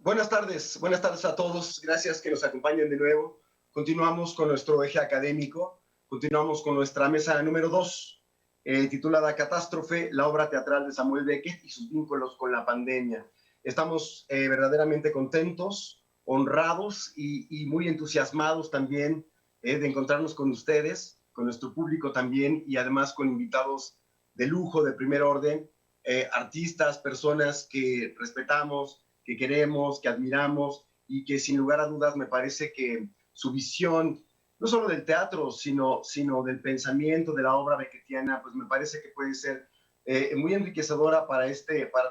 Buenas tardes a todos. Gracias que nos acompañen de nuevo. Continuamos con nuestro eje académico, continuamos con nuestra mesa número 2, titulada Catástrofe, la obra teatral de Samuel Beckett y sus vínculos con la pandemia. Estamos verdaderamente contentos, honrados y muy entusiasmados también de encontrarnos con ustedes, con nuestro público también, y además con invitados de lujo, de primer orden, artistas, personas que respetamos, que queremos, que admiramos y que sin lugar a dudas me parece que su visión, no solo del teatro, sino del pensamiento, de la obra beckettiana, pues me parece que puede ser muy enriquecedora para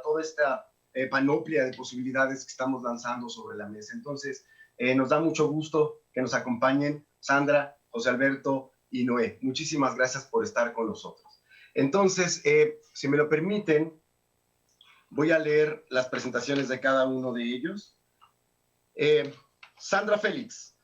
toda esta panoplia de posibilidades que estamos lanzando sobre la mesa. Entonces, nos da mucho gusto que nos acompañen Sandra, José Alberto y Noé. Muchísimas gracias por estar con nosotros. Entonces, si me lo permiten, voy a leer las presentaciones de cada uno de ellos. Sandra Félix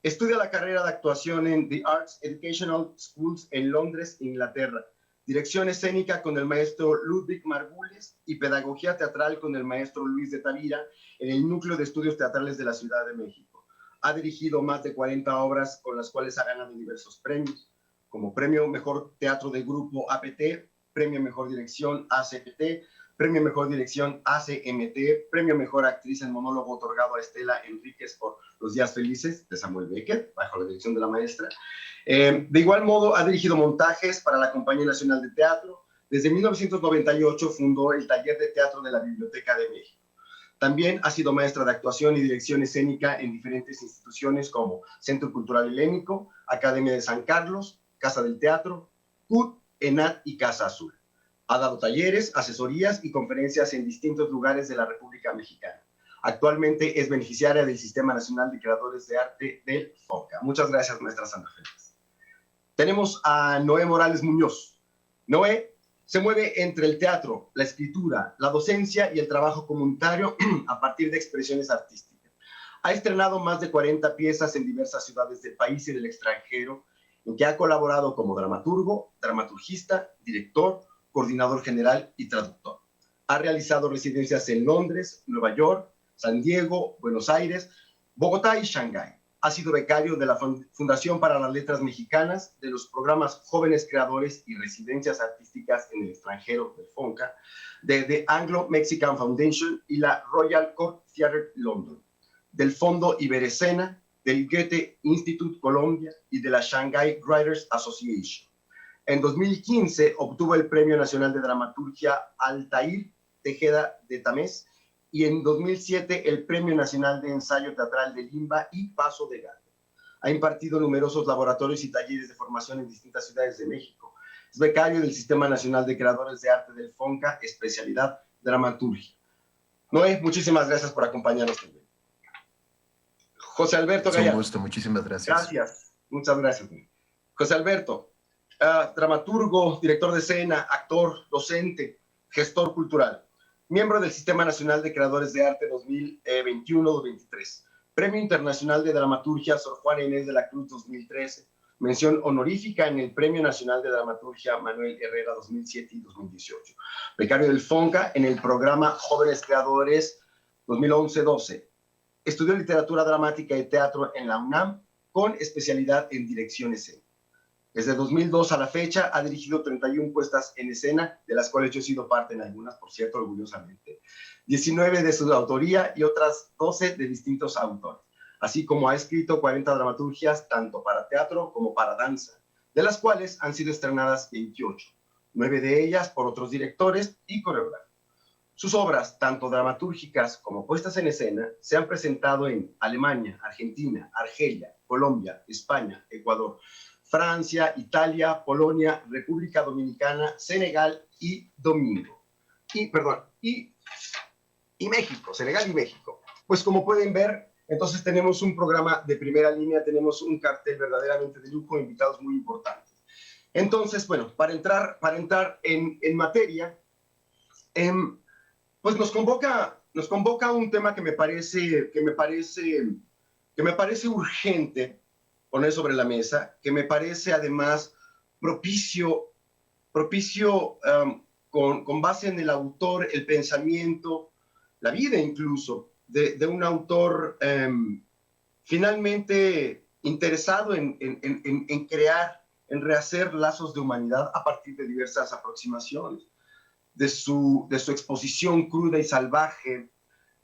estudia la carrera de actuación en The Arts Educational Schools en Londres, Inglaterra. Dirección escénica con el maestro Ludwig Margules y pedagogía teatral con el maestro Luis de Tavira en el Núcleo de Estudios Teatrales de la Ciudad de México. Ha dirigido más de 40 obras con las cuales ha ganado diversos premios, como Premio Mejor Teatro de Grupo APT, Premio Mejor Dirección ACPT, Premio Mejor Dirección ACMT, Premio Mejor Actriz en Monólogo otorgado a Estela Enríquez por Los Días Felices de Samuel Beckett, bajo la dirección de la maestra. De igual modo, ha dirigido montajes para la Compañía Nacional de Teatro. Desde 1998 fundó el Taller de Teatro de la Biblioteca de México. También ha sido maestra de actuación y dirección escénica en diferentes instituciones como Centro Cultural Helénico, Academia de San Carlos, Casa del Teatro, CUT, ENAT y Casa Azul. Ha dado talleres, asesorías y conferencias en distintos lugares de la República Mexicana. Actualmente es beneficiaria del Sistema Nacional de Creadores de Arte del FONCA. Muchas gracias, maestra Sandra Félix. Tenemos a Noé Morales Muñoz. Noé se mueve entre el teatro, la escritura, la docencia y el trabajo comunitario a partir de expresiones artísticas. Ha estrenado más de 40 piezas en diversas ciudades del país y del extranjero, en que ha colaborado como dramaturgo, dramaturgista, director, coordinador general y traductor. Ha realizado residencias en Londres, Nueva York, San Diego, Buenos Aires, Bogotá y Shanghái. Ha sido becario de la Fundación para las Letras Mexicanas, de los programas Jóvenes Creadores y Residencias Artísticas en el Extranjero del FONCA, de The Anglo-Mexican Foundation y la Royal Court Theatre London, del Fondo Iberescena, del Goethe Institute Colombia y de la Shanghai Writers Association. En 2015 obtuvo el Premio Nacional de Dramaturgia Altair Tejeda de Tamés y en 2007 el Premio Nacional de Ensayo Teatral de Limba y Paso de Gallo. Ha impartido numerosos laboratorios y talleres de formación en distintas ciudades de México. Es becario del Sistema Nacional de Creadores de Arte del FONCA, especialidad dramaturgia. Noé, muchísimas gracias por acompañarnos también. José Alberto Gallardo. Es un gusto, muchísimas gracias. Gracias, muchas gracias. José Alberto. Dramaturgo, director de escena, actor, docente, gestor cultural, miembro del Sistema Nacional de Creadores de Arte 2021-2023, Premio Internacional de Dramaturgia Sor Juana Inés de la Cruz 2013, mención honorífica en el Premio Nacional de Dramaturgia Manuel Herrera 2007 y 2018, becario del FONCA en el programa Jóvenes Creadores 2011-12, estudió literatura dramática y teatro en la UNAM con especialidad en dirección escénica. Desde 2002 a la fecha ha dirigido 31 puestas en escena, de las cuales yo he sido parte en algunas, por cierto, orgullosamente. 19 de su autoría y otras 12 de distintos autores, así como ha escrito 40 dramaturgias tanto para teatro como para danza, de las cuales han sido estrenadas 28, 9 de ellas por otros directores y coreógrafos. Sus obras, tanto dramatúrgicas como puestas en escena, se han presentado en Alemania, Argentina, Argelia, Colombia, España, Ecuador, Francia, Italia, Polonia, República Dominicana, Senegal y México, Senegal y México. Pues como pueden ver, entonces tenemos un programa de primera línea, tenemos un cartel verdaderamente de lujo, invitados muy importantes. Entonces, bueno, para entrar en materia, pues nos convoca un tema que me parece urgente poner sobre la mesa, que me parece además propicio con base en el autor, el pensamiento, la vida incluso de un autor finalmente interesado en crear, en rehacer lazos de humanidad a partir de diversas aproximaciones, de su exposición cruda y salvaje,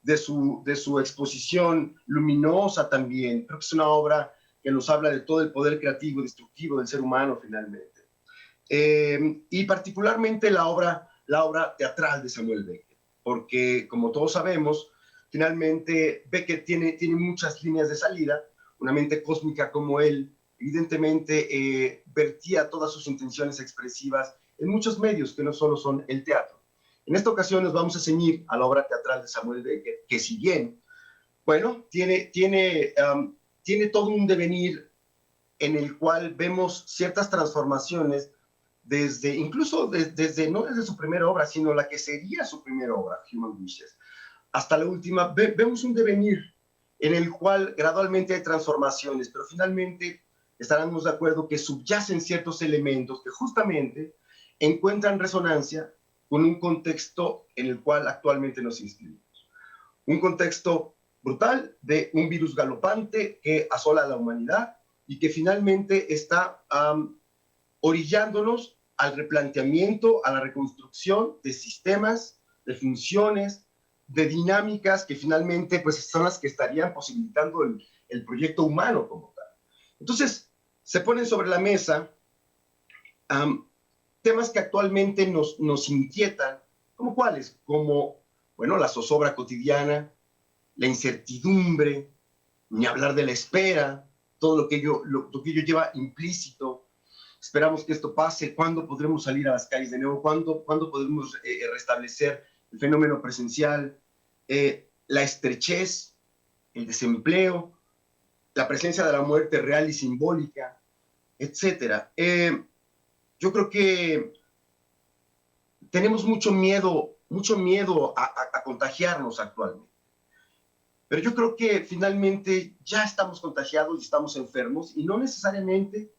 de su exposición luminosa también. Creo que es una obra que nos habla de todo el poder creativo y destructivo del ser humano finalmente. Y particularmente la obra teatral de Samuel Beckett, porque como todos sabemos, finalmente Beckett tiene muchas líneas de salida. Una mente cósmica como él, evidentemente vertía todas sus intenciones expresivas en muchos medios que no solo son el teatro. En esta ocasión nos vamos a ceñir a la obra teatral de Samuel Beckett, que si bien, bueno, tiene todo un devenir en el cual vemos ciertas transformaciones desde no desde su primera obra, sino la que sería su primera obra, Human Wishes, hasta la última. Vemos un devenir en el cual gradualmente hay transformaciones, pero finalmente estaremos de acuerdo que subyacen ciertos elementos que justamente encuentran resonancia con un contexto en el cual actualmente nos inscribimos. Un contexto brutal de un virus galopante que asola a la humanidad y que finalmente está orillándonos al replanteamiento, a la reconstrucción de sistemas, de funciones, de dinámicas que finalmente pues, son las que estarían posibilitando el proyecto humano como tal. Entonces, se ponen sobre la mesa temas que actualmente nos inquietan, ¿como cuáles? Como, bueno, la zozobra cotidiana, la incertidumbre, ni hablar de la espera, todo lo que ello lleva implícito. Esperamos que esto pase. ¿Cuándo podremos salir a las calles de nuevo? ¿Cuándo podremos restablecer el fenómeno presencial? La estrechez, el desempleo, la presencia de la muerte real y simbólica, etcétera. Yo creo que tenemos mucho miedo a contagiarnos actualmente. Pero yo creo que finalmente ya estamos contagiados y estamos enfermos, y no necesariamente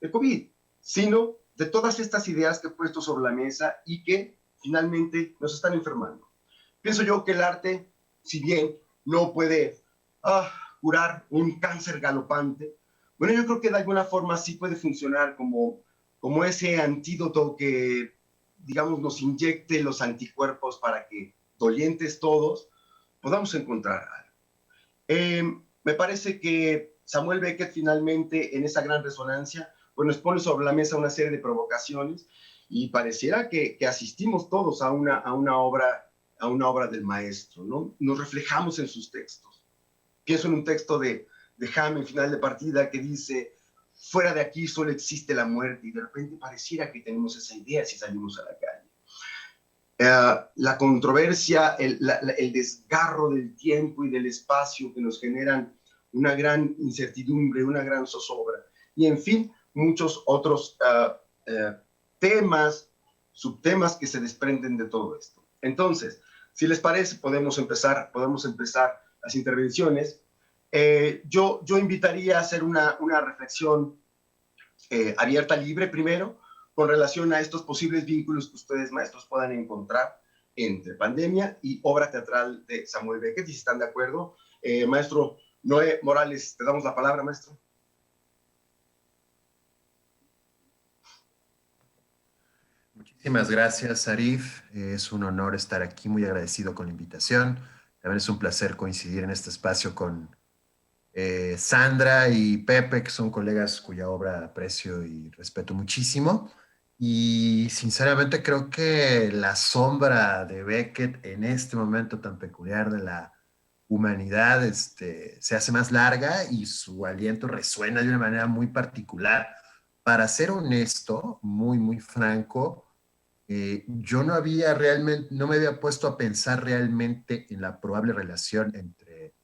de COVID, sino de todas estas ideas que he puesto sobre la mesa y que finalmente nos están enfermando. Pienso yo que el arte, si bien no puede curar un cáncer galopante, bueno, yo creo que de alguna forma sí puede funcionar como ese antídoto que, digamos, nos inyecte los anticuerpos para que, dolientes todos, podamos encontrar algo. Me parece que Samuel Beckett finalmente en esa gran resonancia pues nos pone sobre la mesa una serie de provocaciones y pareciera que asistimos todos a una obra del maestro, ¿no? Nos reflejamos en sus textos. Pienso en un texto de Hammett, final de partida, que dice: fuera de aquí solo existe la muerte, y de repente pareciera que tenemos esa idea si salimos a la calle. La controversia, el desgarro del tiempo y del espacio que nos generan una gran incertidumbre, una gran zozobra, y en fin, muchos otros temas, subtemas que se desprenden de todo esto. Entonces, si les parece, podemos empezar las intervenciones. Yo invitaría a hacer una reflexión abierta, libre primero, con relación a estos posibles vínculos que ustedes, maestros, puedan encontrar entre pandemia y obra teatral de Samuel Beckett, y si están de acuerdo. Maestro Noé Morales, te damos la palabra, maestro. Muchísimas gracias, Arif. Es un honor estar aquí, muy agradecido con la invitación. También es un placer coincidir en este espacio con Sandra y Pepe, que son colegas cuya obra aprecio y respeto muchísimo. Y sinceramente creo que la sombra de Beckett en este momento tan peculiar de la humanidad se hace más larga y su aliento resuena de una manera muy particular. Para ser honesto, muy, muy franco, yo no me había puesto a pensar realmente en la probable relación entre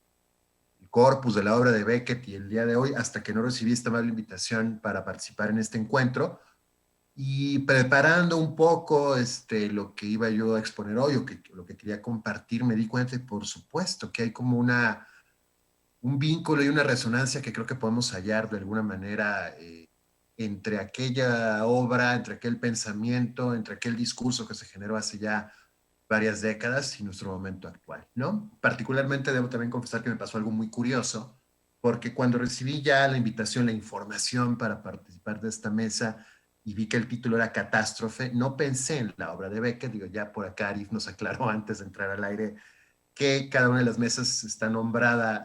el corpus de la obra de Beckett y el día de hoy, hasta que no recibí esta amable invitación para participar en este encuentro. Y preparando un poco lo que iba yo a exponer hoy, lo que quería compartir, me di cuenta, y por supuesto, que hay como un vínculo y una resonancia que creo que podemos hallar de alguna manera entre aquella obra, entre aquel pensamiento, entre aquel discurso que se generó hace ya varias décadas y nuestro momento actual, ¿no? Particularmente debo también confesar que me pasó algo muy curioso, porque cuando recibí ya la invitación, la información para participar de esta mesa y vi que el título era Catástrofe, no pensé en la obra de Beckett. Digo, ya por acá Arif nos aclaró antes de entrar al aire que cada una de las mesas está nombrada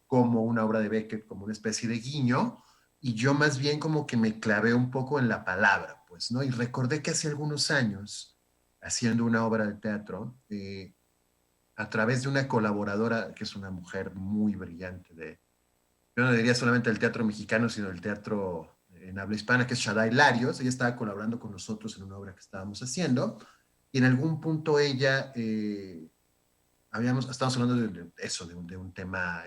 como una obra de Beckett, como una especie de guiño, y yo más bien como que me clavé un poco en la palabra, pues, ¿no? Y recordé que hace algunos años, haciendo una obra de teatro, a través de una colaboradora, que es una mujer muy brillante, yo no diría solamente del teatro mexicano, sino del teatro en habla hispana, que es Shaddai Larios. Ella estaba colaborando con nosotros en una obra que estábamos haciendo, y en algún punto ella estamos hablando de eso, de un tema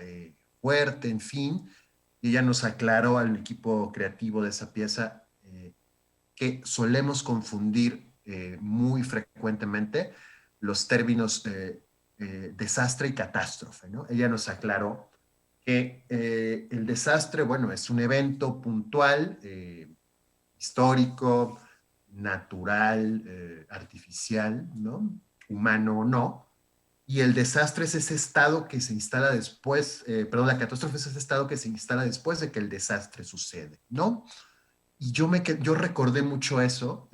fuerte, en fin, y ella nos aclaró al equipo creativo de esa pieza que solemos confundir muy frecuentemente los términos desastre y catástrofe, ¿no? Ella nos aclaró que el desastre, bueno, es un evento puntual, histórico, natural, artificial, ¿no? Humano o no, y el desastre es ese estado que se instala después, perdón, la catástrofe es ese estado que se instala después de que el desastre sucede, ¿no? Y yo recordé mucho eso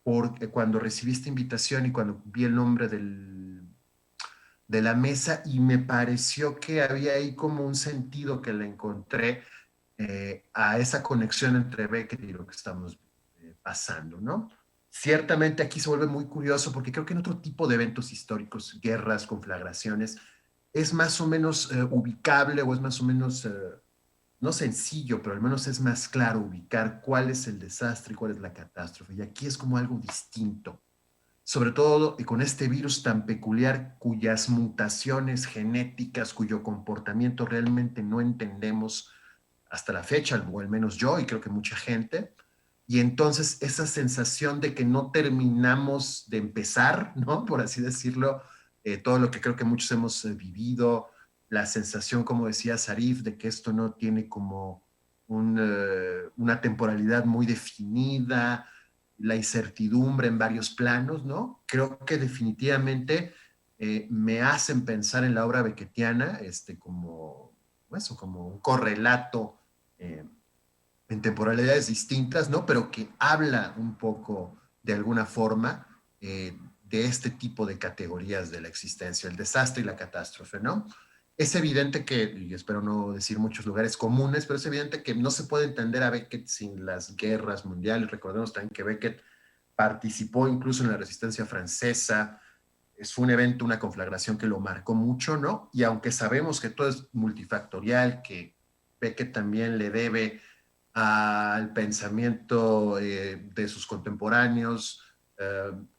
porque cuando recibí esta invitación y cuando vi el nombre de la mesa, y me pareció que había ahí como un sentido que le encontré a esa conexión entre Beckett y lo que estamos pasando, ¿no? Ciertamente aquí se vuelve muy curioso porque creo que en otro tipo de eventos históricos, guerras, conflagraciones, es más o menos ubicable, o es más o menos, no sencillo, pero al menos es más claro ubicar cuál es el desastre y cuál es la catástrofe. Y aquí es como algo distinto, sobre todo con este virus tan peculiar cuyas mutaciones genéticas, cuyo comportamiento realmente no entendemos hasta la fecha, o al menos yo, y creo que mucha gente. Y entonces esa sensación de que no terminamos de empezar, ¿no? Por así decirlo, todo lo que creo que muchos hemos vivido, la sensación, como decía Sarif, de que esto no tiene como una temporalidad muy definida, la incertidumbre en varios planos, ¿no? Creo que definitivamente me hacen pensar en la obra beckettiana como, eso, como un correlato eh, en temporalidades distintas, ¿no? Pero que habla un poco, de alguna forma, de este tipo de categorías de la existencia, el desastre y la catástrofe, ¿no? Es evidente que, y espero no decir muchos lugares comunes, pero es evidente que no se puede entender a Beckett sin las guerras mundiales. Recordemos también que Beckett participó incluso en la resistencia francesa. Es un evento, una conflagración que lo marcó mucho, ¿no? Y aunque sabemos que todo es multifactorial, que Beckett también le debe al pensamiento de sus contemporáneos,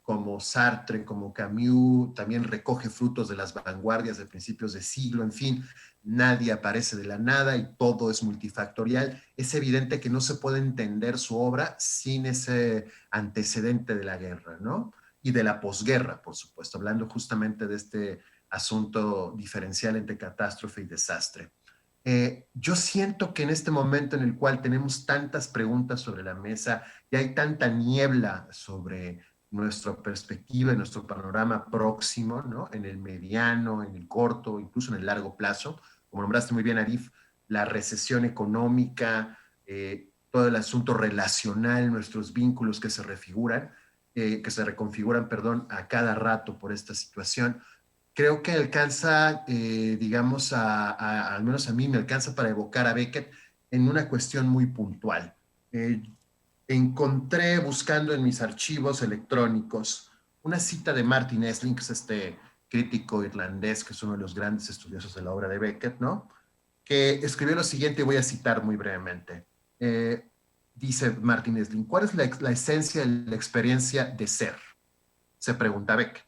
como Sartre, como Camus, también recoge frutos de las vanguardias de principios de siglo, en fin, nadie aparece de la nada y todo es multifactorial. Es evidente que no se puede entender su obra sin ese antecedente de la guerra, ¿no? Y de la posguerra, por supuesto, hablando justamente de este asunto diferencial entre catástrofe y desastre. Yo siento que en este momento en el cual tenemos tantas preguntas sobre la mesa y hay tanta niebla sobre nuestra perspectiva, nuestro panorama próximo, ¿no? En el mediano, en el corto, incluso en el largo plazo, como nombraste muy bien, Arif, la recesión económica, todo el asunto relacional, nuestros vínculos que se reconfiguran, perdón, a cada rato por esta situación. Creo que alcanza, digamos, al menos a mí me alcanza para evocar a Beckett en una cuestión muy puntual. Eh, Encontré buscando en mis archivos electrónicos una cita de Martin Esslin, que es este crítico irlandés, que es uno de los grandes estudiosos de la obra de Beckett, ¿no? Que escribió lo siguiente, y voy a citar muy brevemente. Dice Martin Esslin: ¿cuál es la esencia de la experiencia de ser? Se pregunta Beckett.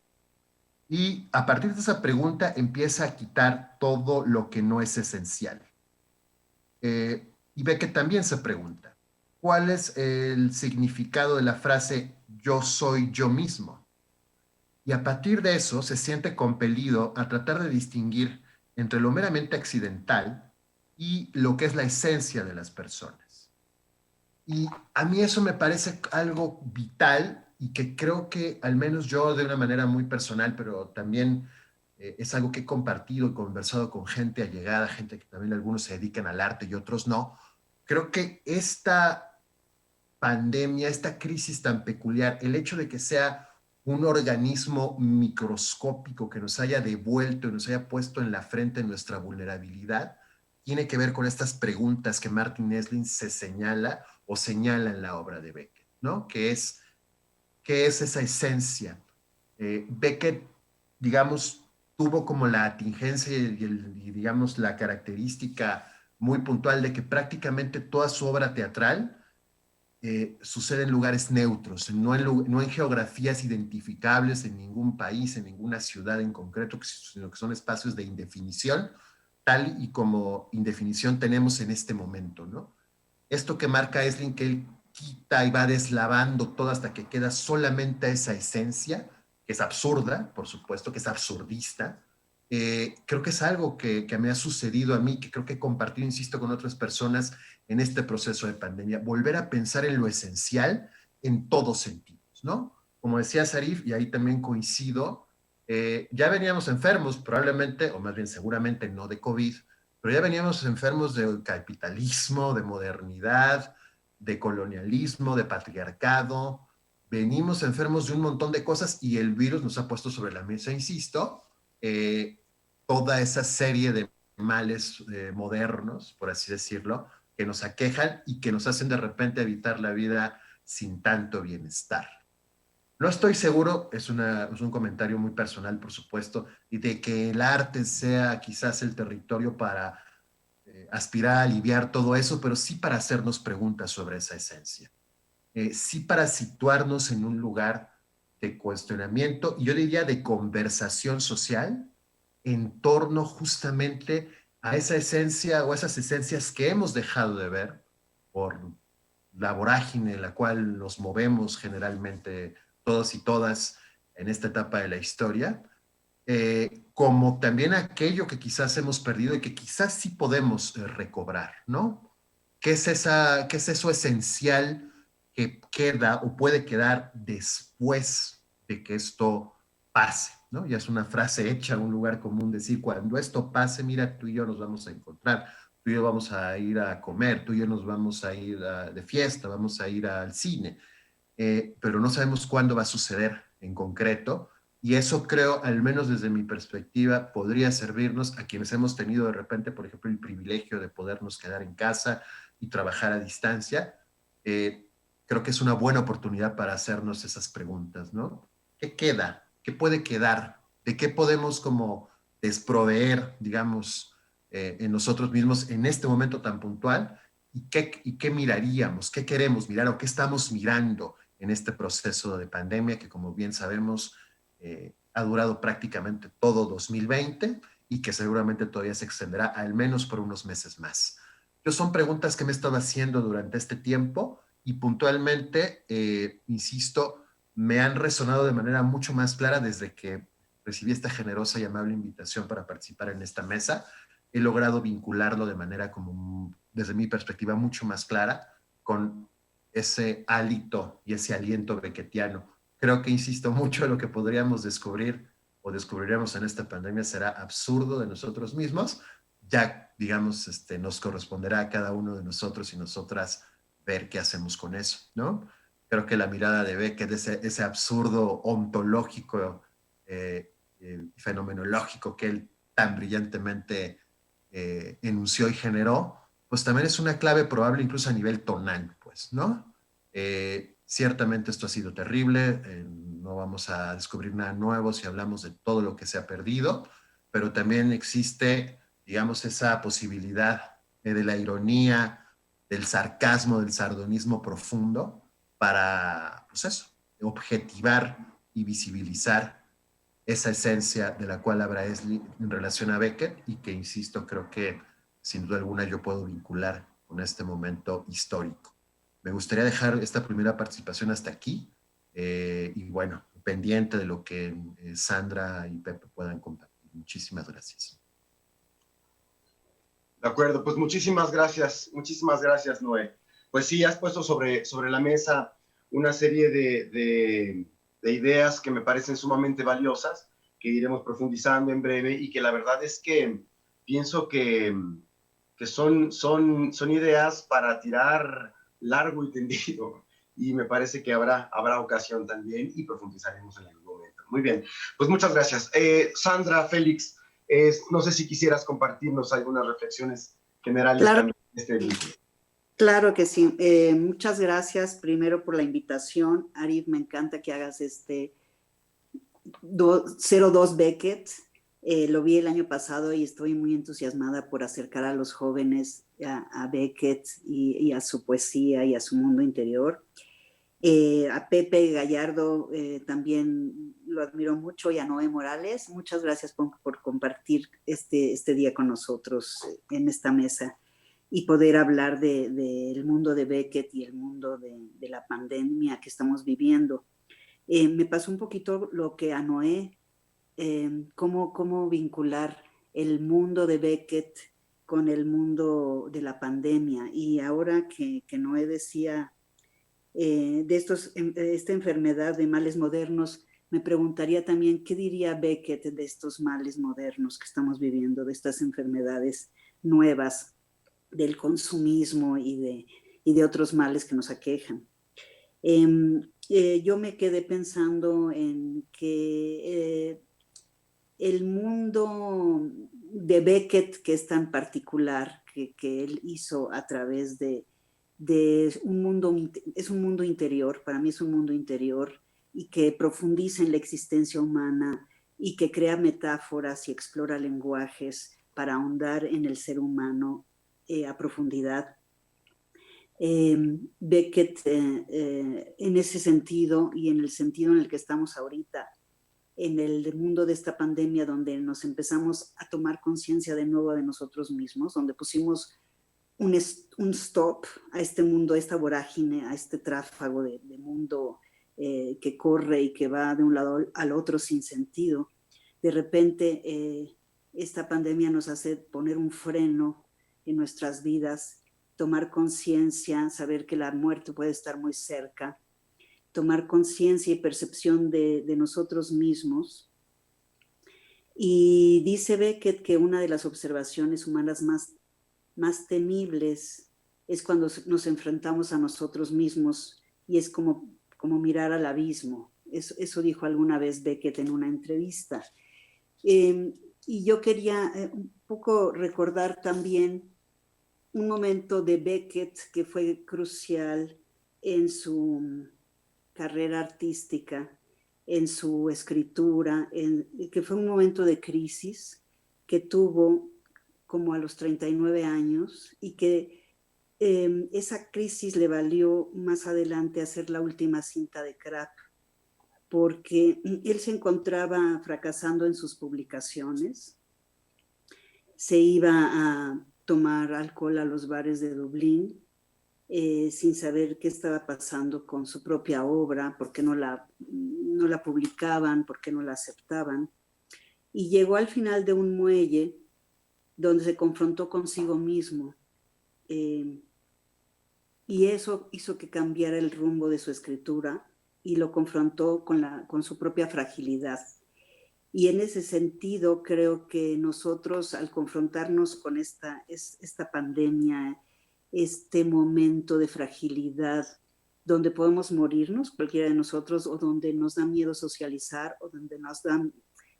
Y a partir de esa pregunta empieza a quitar todo lo que no es esencial. Y ve que también se pregunta, ¿cuál es el significado de la frase yo soy yo mismo? Y a partir de eso se siente compelido a tratar de distinguir entre lo meramente accidental y lo que es la esencia de las personas. Y a mí eso me parece algo vital y que creo que al menos yo de una manera muy personal, pero también es algo que he compartido y conversado con gente allegada, gente que también algunos se dedican al arte y otros no. Creo que esta pandemia, esta crisis tan peculiar, el hecho de que sea un organismo microscópico que nos haya devuelto y nos haya puesto en la frente nuestra vulnerabilidad, tiene que ver con estas preguntas que Martin Esslin se señala o señala en la obra de Beckett, ¿no? ¿Qué es esa esencia? Beckett, digamos, tuvo como la atingencia y, digamos, la característica muy puntual de que prácticamente toda su obra teatral sucede en lugares neutros, no en geografías identificables en ningún país, en ninguna ciudad en concreto, sino que son espacios de indefinición, tal y como indefinición tenemos en este momento, ¿no? Esto que marca Esslin, que él quita y va deslavando todo hasta que queda solamente esa esencia, que es absurda, por supuesto, que es absurdista. Creo que es algo que me ha sucedido a mí, que creo que he compartido, insisto, con otras personas en este proceso de pandemia. Volver a pensar en lo esencial en todos sentidos, ¿no? Como decía Sarif, y ahí también coincido, ya veníamos enfermos, probablemente, o más bien seguramente no de COVID, pero ya veníamos enfermos de capitalismo, de modernidad, de colonialismo, de patriarcado, venimos enfermos de un montón de cosas y el virus nos ha puesto sobre la mesa, insisto, eh, toda esa serie de males modernos, por así decirlo, que nos aquejan y que nos hacen de repente evitar la vida sin tanto bienestar. No estoy seguro, es un comentario muy personal, por supuesto, y de que el arte sea quizás el territorio para aspirar a aliviar todo eso, pero sí para hacernos preguntas sobre esa esencia. Sí para situarnos en un lugar de cuestionamiento y yo diría de conversación social en torno justamente a esa esencia o esas esencias que hemos dejado de ver por la vorágine en la cual nos movemos generalmente todos y todas en esta etapa de la historia, como también aquello que quizás hemos perdido y que quizás sí podemos recobrar, ¿no? ¿Qué es eso esencial que queda o puede quedar después de que esto pase? ¿No? Ya es una frase hecha, un lugar común decir, cuando esto pase, mira, tú y yo nos vamos a encontrar, tú y yo vamos a ir a comer, tú y yo nos vamos a ir de fiesta, vamos a ir al cine, pero no sabemos cuándo va a suceder en concreto. Y eso creo, al menos desde mi perspectiva, podría servirnos a quienes hemos tenido de repente, por ejemplo, el privilegio de podernos quedar en casa y trabajar a distancia. Eh, Creo que es una buena oportunidad para hacernos esas preguntas, ¿no? ¿Qué queda? ¿Qué puede quedar? ¿De qué podemos como desproveer, digamos, en nosotros mismos en este momento tan puntual? Y qué miraríamos? ¿Qué queremos mirar o qué estamos mirando en este proceso de pandemia que, como bien sabemos, ha durado prácticamente todo 2020 y que seguramente todavía se extenderá al menos por unos meses más? Yo son preguntas que me he estado haciendo durante este tiempo y puntualmente, insisto, me han resonado de manera mucho más clara desde que recibí esta generosa y amable invitación para participar en esta mesa. He logrado vincularlo de manera como, desde mi perspectiva, mucho más clara con ese hálito y ese aliento beckettiano. Creo que, insisto, mucho de lo que podríamos descubrir o descubriremos en esta pandemia será absurdo de nosotros mismos. Ya, digamos, nos corresponderá a cada uno de nosotros y nosotras ver qué hacemos con eso, ¿no? Creo que la mirada de Beckett, ese absurdo ontológico, fenomenológico que él tan brillantemente enunció y generó, pues también es una clave probable incluso a nivel tonal, pues, ¿no? Ciertamente esto ha sido terrible, no vamos a descubrir nada nuevo si hablamos de todo lo que se ha perdido, pero también existe, digamos, esa posibilidad de la ironía, del sarcasmo, del sardonismo profundo para, pues eso, objetivar y visibilizar esa esencia de la cual habla Esli en relación a Beckett y que, insisto, creo que sin duda alguna yo puedo vincular con este momento histórico. Me gustaría dejar esta primera participación hasta aquí y bueno, pendiente de lo que Sandra y Pepe puedan compartir. Muchísimas gracias. De acuerdo, pues muchísimas gracias, Noé. Pues sí, has puesto sobre la mesa una serie de ideas que me parecen sumamente valiosas, que iremos profundizando en breve y que la verdad es que pienso que son ideas para tirar largo y tendido, y me parece que habrá ocasión también y profundizaremos en algún momento. Muy bien, pues muchas gracias. Sandra, Félix, no sé si quisieras compartirnos algunas reflexiones generales Claro, también de este libro. claro que sí. Muchas gracias primero por la invitación. Arif, me encanta que hagas este 02 Beckett. Lo vi el año pasado y estoy muy entusiasmada por acercar a los jóvenes a Beckett y a su poesía y a su mundo interior. A Pepe Gallardo también lo admiro mucho, y a Noé Morales. Muchas gracias por compartir este día con nosotros en esta mesa y poder hablar del mundo de Beckett y el mundo de la pandemia que estamos viviendo. Me pasó un poquito lo que a Noé, cómo vincular el mundo de Beckett con el mundo de la pandemia. Y ahora que Noé decía de esta enfermedad de males modernos, me preguntaría también qué diría Beckett de estos males modernos que estamos viviendo, de estas enfermedades nuevas, del consumismo y de otros males que nos aquejan. Yo me quedé pensando en que el mundo de Beckett, que es tan particular, que él hizo a través de un mundo, es un mundo interior, para mí es un mundo interior, y que profundiza en la existencia humana y que crea metáforas y explora lenguajes para ahondar en el ser humano a profundidad. Beckett, en ese sentido y en el sentido en el que estamos ahorita, en el mundo de esta pandemia, donde nos empezamos a tomar conciencia de nuevo de nosotros mismos, donde pusimos un stop a este mundo, a esta vorágine, a este tráfago de mundo que corre y que va de un lado al otro sin sentido. De repente, esta pandemia nos hace poner un freno en nuestras vidas, tomar conciencia, saber que la muerte puede estar muy cerca, tomar conciencia y percepción de nosotros mismos. Y dice Beckett que una de las observaciones humanas más temibles es cuando nos enfrentamos a nosotros mismos, y es como mirar al abismo. Eso dijo alguna vez Beckett en una entrevista. Y yo quería un poco recordar también un momento de Beckett que fue crucial en su carrera artística, en su escritura, que fue un momento de crisis que tuvo como a los 39 años, y que esa crisis le valió más adelante hacer la última cinta de Crap, porque él se encontraba fracasando en sus publicaciones, se iba a tomar alcohol a los bares de Dublín, sin saber qué estaba pasando con su propia obra, por qué no la publicaban, por qué no la aceptaban. Y llegó al final de un muelle donde se confrontó consigo mismo, y eso hizo que cambiara el rumbo de su escritura y lo confrontó con su propia fragilidad. Y en ese sentido creo que nosotros, al confrontarnos con esta pandemia, este momento de fragilidad, donde podemos morirnos, cualquiera de nosotros, o donde nos da miedo socializar, o donde nos da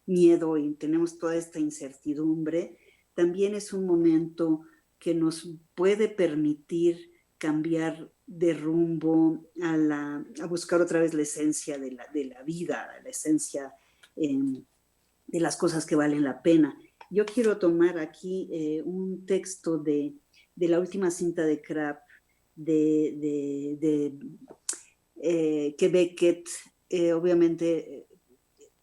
miedo y tenemos toda esta incertidumbre, también es un momento que nos puede permitir cambiar de rumbo a buscar otra vez la esencia de la vida, la esencia de las cosas que valen la pena. Yo quiero tomar aquí un texto de la última cinta de Crap, que Beckett, obviamente,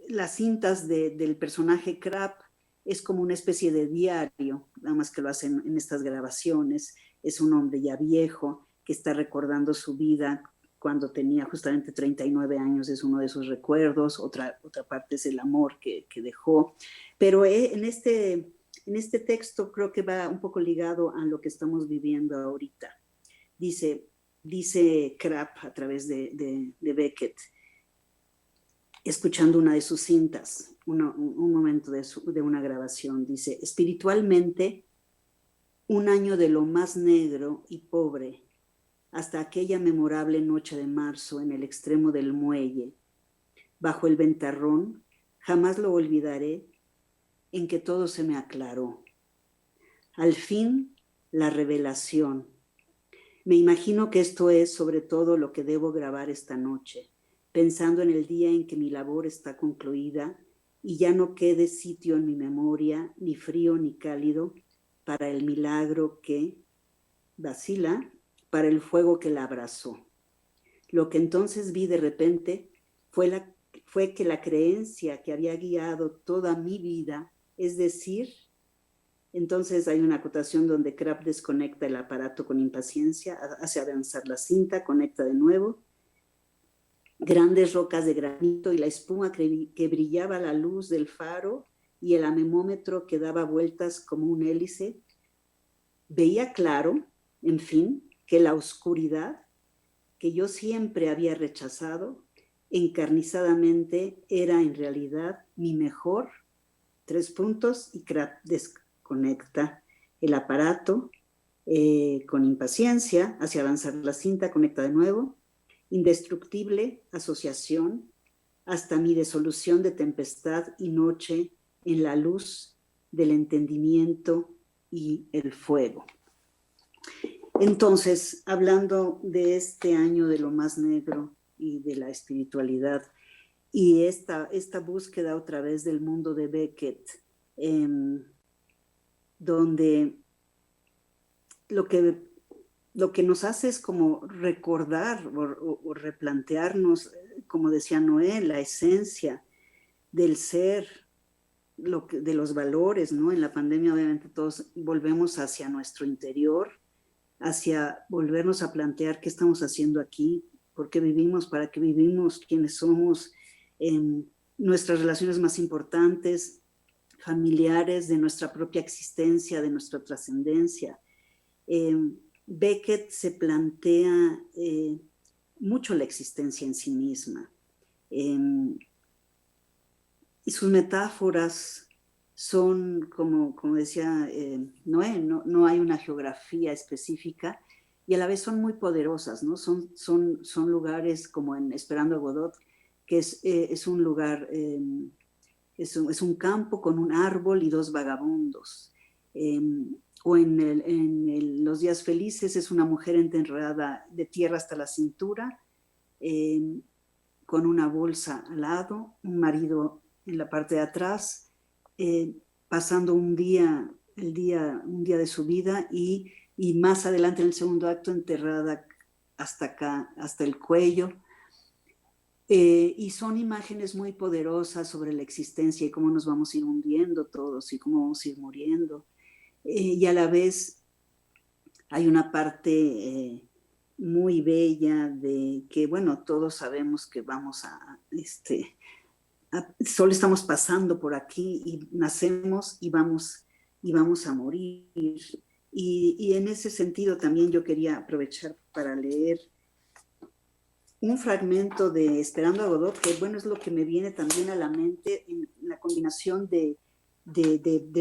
las cintas del personaje Crap es como una especie de diario, nada más que lo hacen en estas grabaciones. Es un hombre ya viejo que está recordando su vida cuando tenía justamente 39 años, es uno de sus recuerdos. Otra parte es el amor que dejó. Pero en este texto creo que va un poco ligado a lo que estamos viviendo ahorita. Dice: dice Krapp a través de Beckett, escuchando una de sus cintas, un momento de una grabación, dice: espiritualmente, un año de lo más negro y pobre, hasta aquella memorable noche de marzo en el extremo del muelle, bajo el ventarrón, jamás lo olvidaré, en que todo se me aclaró. Al fin, la revelación. Me imagino que esto es sobre todo lo que debo grabar esta noche, pensando en el día en que mi labor está concluida y ya no quede sitio en mi memoria, ni frío ni cálido, para el milagro que vacila, para el fuego que la abrazó. Lo que entonces vi de repente fue que la creencia que había guiado toda mi vida, es decir, entonces hay una acotación donde Krapp desconecta el aparato con impaciencia, hace avanzar la cinta, conecta de nuevo, grandes rocas de granito y la espuma que brillaba a la luz del faro y el anemómetro que daba vueltas como un hélice. Veía claro, en fin, que la oscuridad que yo siempre había rechazado encarnizadamente era en realidad mi mejor, y Krapp desconecta el aparato con impaciencia, hace avanzar la cinta, conecta de nuevo, indestructible asociación hasta mi disolución de tempestad y noche en la luz del entendimiento y el fuego. Entonces, hablando de este año de lo más negro y de la espiritualidad y esta búsqueda otra vez del mundo de Beckett, donde lo que nos hace es como recordar o replantearnos, como decía Noé, la esencia del ser, de los valores, ¿no? En la pandemia obviamente todos volvemos hacia nuestro interior, hacia volvernos a plantear qué estamos haciendo aquí, por qué vivimos, para qué vivimos, quiénes somos, nuestras relaciones más importantes, familiares, de nuestra propia existencia, de nuestra trascendencia. Beckett se plantea mucho la existencia en sí misma. Y sus metáforas son, como decía Noé, no hay una geografía específica y a la vez son muy poderosas, ¿no? Son lugares como en Esperando a Godot, que es un lugar, es un campo con un árbol y dos vagabundos. O en Los días felices es una mujer enterrada de tierra hasta la cintura, con una bolsa al lado, un marido en la parte de atrás, pasando un día de su vida y más adelante en el segundo acto enterrada hasta acá, hasta el cuello. Y son imágenes muy poderosas sobre la existencia y cómo nos vamos a ir hundiendo todos y cómo vamos a ir muriendo. Y a la vez hay una parte muy bella de que, bueno, todos sabemos que vamos solo estamos pasando por aquí y nacemos y vamos a morir. Y en ese sentido también yo quería aprovechar para leer un fragmento de Esperando a Godot, que bueno, es lo que me viene también a la mente en la combinación de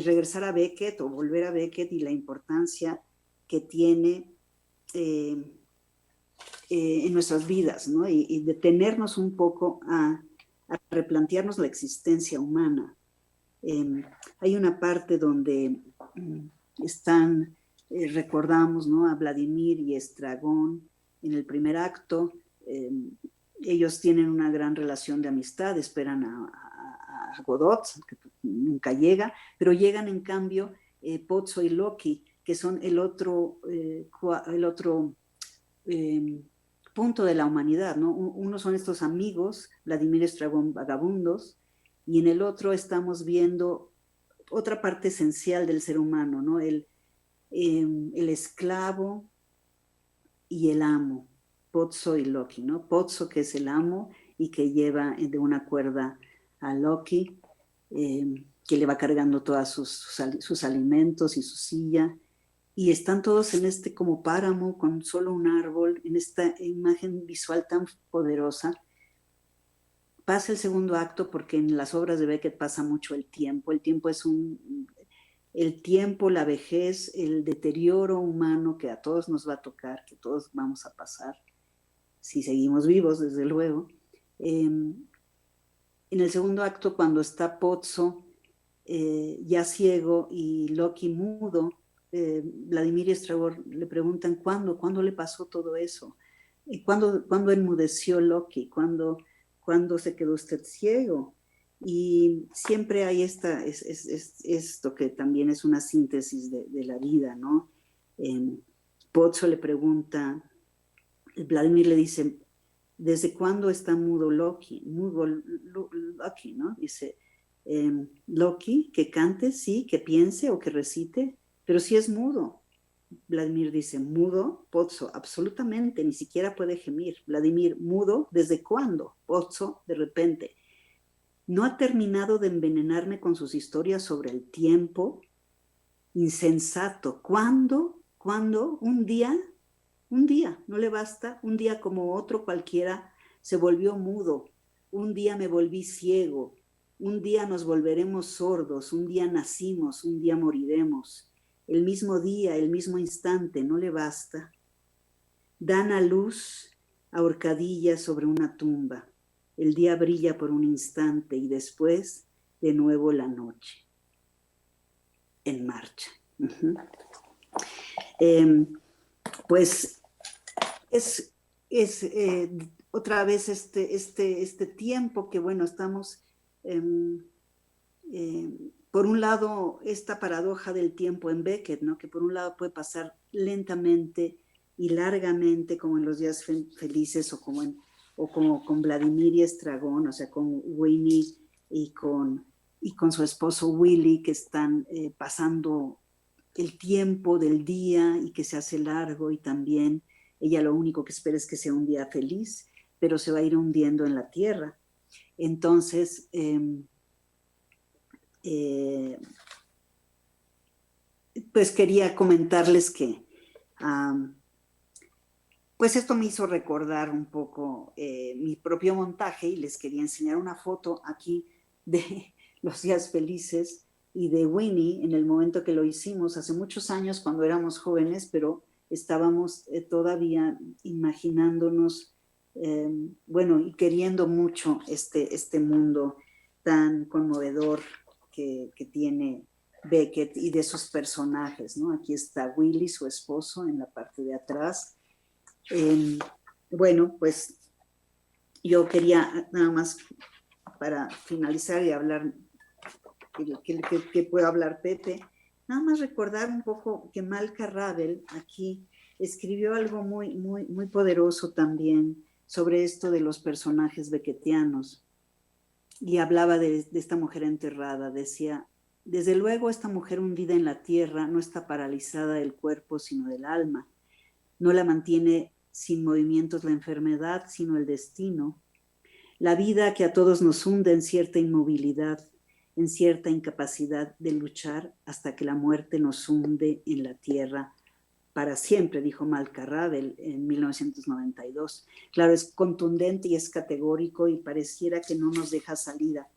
regresar a Beckett o volver a Beckett y la importancia que tiene en nuestras vidas, ¿no? Y detenernos un poco a replantearnos la existencia humana. Hay una parte donde recordamos, ¿no? A Vladimir y Estragón en el primer acto. Ellos tienen una gran relación de amistad, esperan a Godot, que nunca llega, pero llegan en cambio Pozzo y Loki, que son el otro punto de la humanidad, ¿no? Uno son estos amigos, Vladimir Estragón, vagabundos, y en el otro estamos viendo otra parte esencial del ser humano, ¿no? El esclavo y el amo, Pozzo y Loki, ¿no? Pozzo, que es el amo y que lleva de una cuerda a Loki, que le va cargando todos sus alimentos y su silla, y están todos en este como páramo con solo un árbol, en esta imagen visual tan poderosa. Pasa el segundo acto porque en las obras de Beckett pasa mucho el tiempo. El tiempo es el tiempo, la vejez, el deterioro humano que a todos nos va a tocar, que todos vamos a pasar, si seguimos vivos, desde luego. En el segundo acto, cuando está Pozzo ya ciego y Loki mudo, Vladimir y Estragón le preguntan ¿cuándo le pasó todo eso? ¿Cuándo enmudeció Loki? ¿Cuándo se quedó usted ciego? Y siempre hay esto que también es una síntesis de la vida, ¿no? Pozzo le pregunta, Vladimir le dice, ¿desde cuándo está mudo Loki? Mudo Loki, ¿no? Dice, Loki, que cante, sí, que piense o que recite, pero sí es mudo. Vladimir dice, ¿mudo? Pozzo, absolutamente, ni siquiera puede gemir. Vladimir, ¿mudo? ¿Desde cuándo? Pozzo, de repente. ¿No ha terminado de envenenarme con sus historias sobre el tiempo? Insensato. ¿Cuándo? Un día, no le basta, un día como otro cualquiera se volvió mudo, un día me volví ciego, un día nos volveremos sordos, un día nacimos, un día moriremos. El mismo día, el mismo instante, ¿no le basta? Dan a luz a horcadillas sobre una tumba. El día brilla por un instante y después de nuevo la noche. En marcha. Pues es otra vez este tiempo que, bueno, estamos, por un lado, esta paradoja del tiempo en Beckett, ¿no? Que por un lado puede pasar lentamente y largamente, como en Los días felices, o como con Vladimir y Estragón, o sea, con Winnie y con su esposo Willy, que están pasando el tiempo del día y que se hace largo, y también ella lo único que espera es que sea un día feliz, pero se va a ir hundiendo en la tierra. Entonces, pues quería comentarles que pues esto me hizo recordar un poco mi propio montaje, y les quería enseñar una foto aquí de Los días felices y de Winnie en el momento que lo hicimos, hace muchos años cuando éramos jóvenes, pero estábamos todavía imaginándonos, bueno, y queriendo mucho este mundo tan conmovedor que tiene Beckett y de sus personajes, ¿no? Aquí está Willy, su esposo, en la parte de atrás. Bueno, pues yo quería nada más para finalizar y hablar, que pueda hablar Pepe, nada más recordar un poco que Malca Rabel aquí escribió algo muy, muy, muy poderoso también sobre esto de los personajes beckettianos, y hablaba de esta mujer enterrada. Decía, desde luego esta mujer hundida en la tierra no está paralizada del cuerpo sino del alma, no la mantiene sin movimientos la enfermedad sino el destino, la vida que a todos nos hunde en cierta inmovilidad, en cierta incapacidad de luchar hasta que la muerte nos hunde en la tierra para siempre, dijo Malca Rabel en 1992. Claro, es contundente y es categórico y pareciera que no nos deja salida,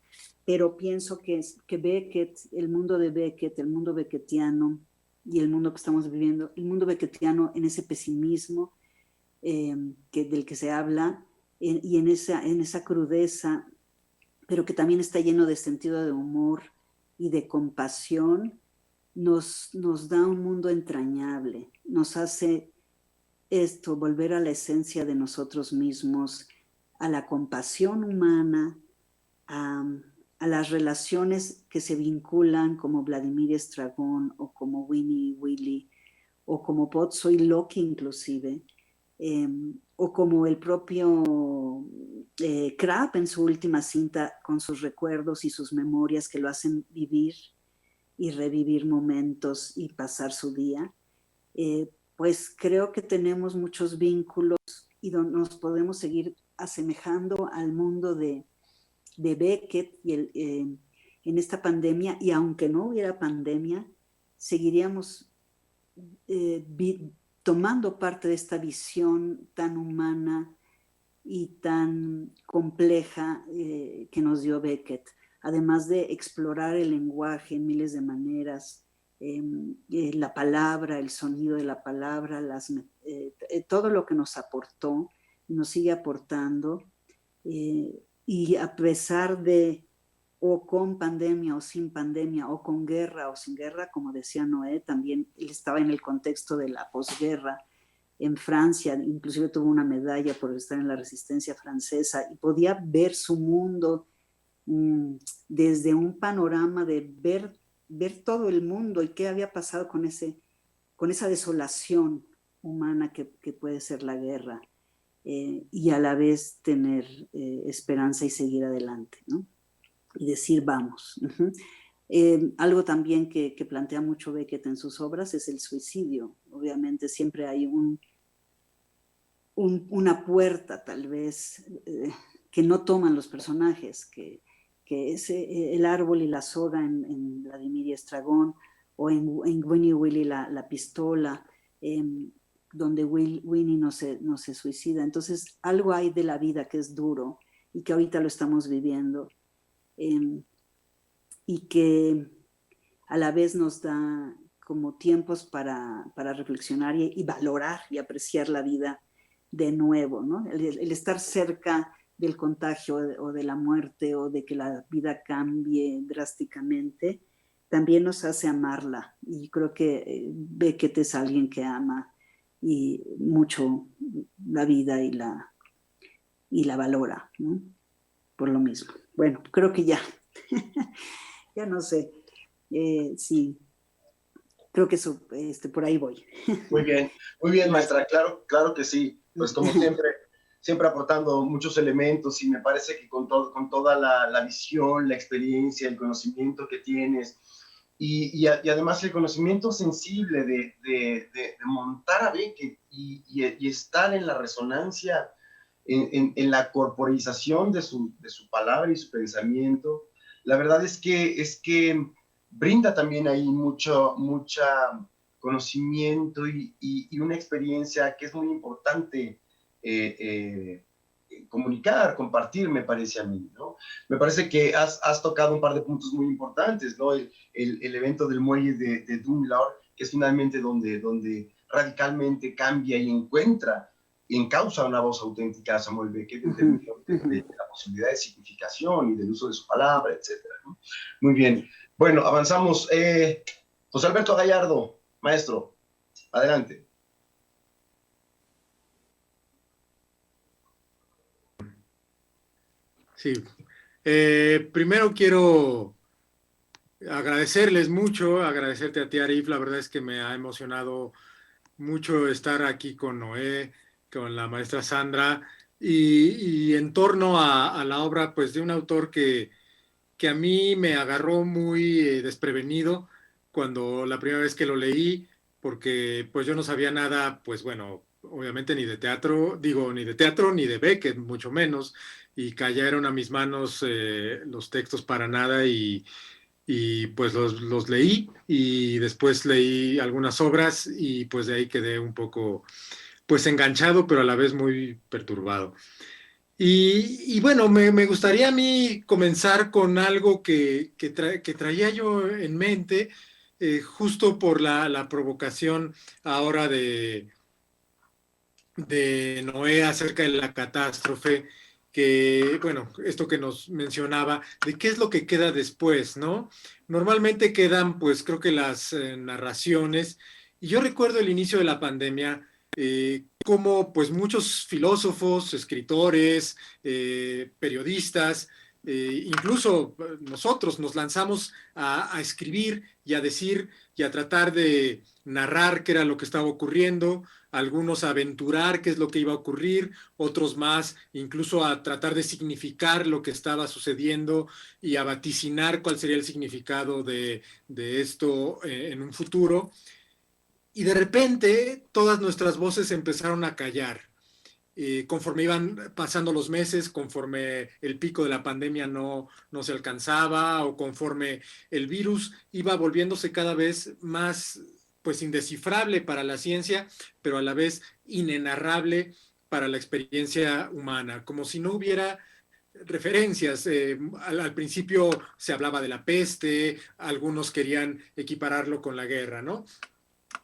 pero pienso que Beckett, el mundo de Beckett, el mundo beckettiano y el mundo que estamos viviendo, el mundo beckettiano en ese pesimismo del que se habla, y en esa crudeza, pero que también está lleno de sentido de humor y de compasión, nos da un mundo entrañable, nos hace esto, volver a la esencia de nosotros mismos, a la compasión humana, a las relaciones que se vinculan, como Vladimir Estragón, o como Winnie y Willy, o como Pozzo y Loki inclusive, o como el propio Krapp en su última cinta, con sus recuerdos y sus memorias que lo hacen vivir y revivir momentos y pasar su día. Pues creo que tenemos muchos vínculos y nos podemos seguir asemejando al mundo de Beckett y en esta pandemia, y aunque no hubiera pandemia, seguiríamos tomando parte de esta visión tan humana y tan compleja que nos dio Beckett, además de explorar el lenguaje en miles de maneras, la palabra, el sonido de la palabra, todo lo que nos aportó y nos sigue aportando, y a pesar de, o con pandemia o sin pandemia, o con guerra o sin guerra, como decía Noé, también él estaba en el contexto de la posguerra en Francia, inclusive tuvo una medalla por estar en la resistencia francesa, y podía ver su mundo desde un panorama de ver todo el mundo y qué había pasado con esa desolación humana que puede ser la guerra, y a la vez tener esperanza y seguir adelante, ¿no? Y decir vamos. Algo también que plantea mucho Beckett en sus obras es el suicidio. Obviamente siempre hay una puerta tal vez que no toman los personajes, que es el árbol y la soga en Vladimir y Estragón, o en Winnie Willy la pistola, donde Winnie no se suicida. Entonces algo hay de la vida que es duro y que ahorita lo estamos viviendo, y que a la vez nos da como tiempos para reflexionar y valorar y apreciar la vida de nuevo, ¿no? El estar cerca del contagio o de la muerte o de que la vida cambie drásticamente también nos hace amarla, y creo que Beckett es alguien que ama y mucho la vida y la valora, ¿no? Por lo mismo. Bueno, creo que ya ya no sé, sí, creo que eso, por ahí voy. Muy bien, maestra, claro que sí, pues como siempre aportando muchos elementos, y me parece que con toda la visión, la experiencia, el conocimiento que tienes, y además el conocimiento sensible de montar a Beckett y estar en la resonancia, en la corporización de su palabra y su pensamiento. La verdad es que brinda también ahí mucha conocimiento y una experiencia que es muy importante comunicar, compartir, me parece a mí, ¿no? Me parece que has tocado un par de puntos muy importantes, ¿no? El evento del muelle de Dunlor, que es finalmente donde radicalmente cambia y encuentra y encausa una voz auténtica a Samuel Beckett en términos de la posibilidad de significación y del uso de su palabra, etcétera, ¿no? Muy bien. Bueno, avanzamos. José Alberto Gallardo, maestro, adelante. Sí. Primero quiero agradecerles mucho, agradecerte a ti, Arif. La verdad es que me ha emocionado mucho estar aquí con Noé, con la maestra Sandra, y en torno a la obra, pues, de un autor que a mí me agarró muy desprevenido cuando la primera vez que lo leí, porque pues yo no sabía nada, pues bueno, obviamente ni de teatro, ni de Beckett, mucho menos, y cayeron a mis manos los textos para nada, y pues los leí, y después leí algunas obras, y pues de ahí quedé un poco pues enganchado, pero a la vez muy perturbado. Y bueno, me gustaría a mí comenzar con algo que traía yo en mente, justo por la provocación ahora de Noé acerca de la catástrofe, que, bueno, esto que nos mencionaba, de qué es lo que queda después, ¿no? Normalmente quedan, pues creo que las narraciones, y yo recuerdo el inicio de la pandemia, como pues muchos filósofos, escritores, periodistas, incluso nosotros nos lanzamos a escribir y a decir y a tratar de narrar qué era lo que estaba ocurriendo, algunos a aventurar qué es lo que iba a ocurrir, otros más incluso a tratar de significar lo que estaba sucediendo y a vaticinar cuál sería el significado de esto en un futuro. Y de repente todas nuestras voces empezaron a callar. Conforme iban pasando los meses, conforme el pico de la pandemia no se alcanzaba, o conforme el virus iba volviéndose cada vez más pues indescifrable para la ciencia, pero a la vez inenarrable para la experiencia humana, como si no hubiera referencias. Al principio se hablaba de la peste, algunos querían equipararlo con la guerra, ¿no?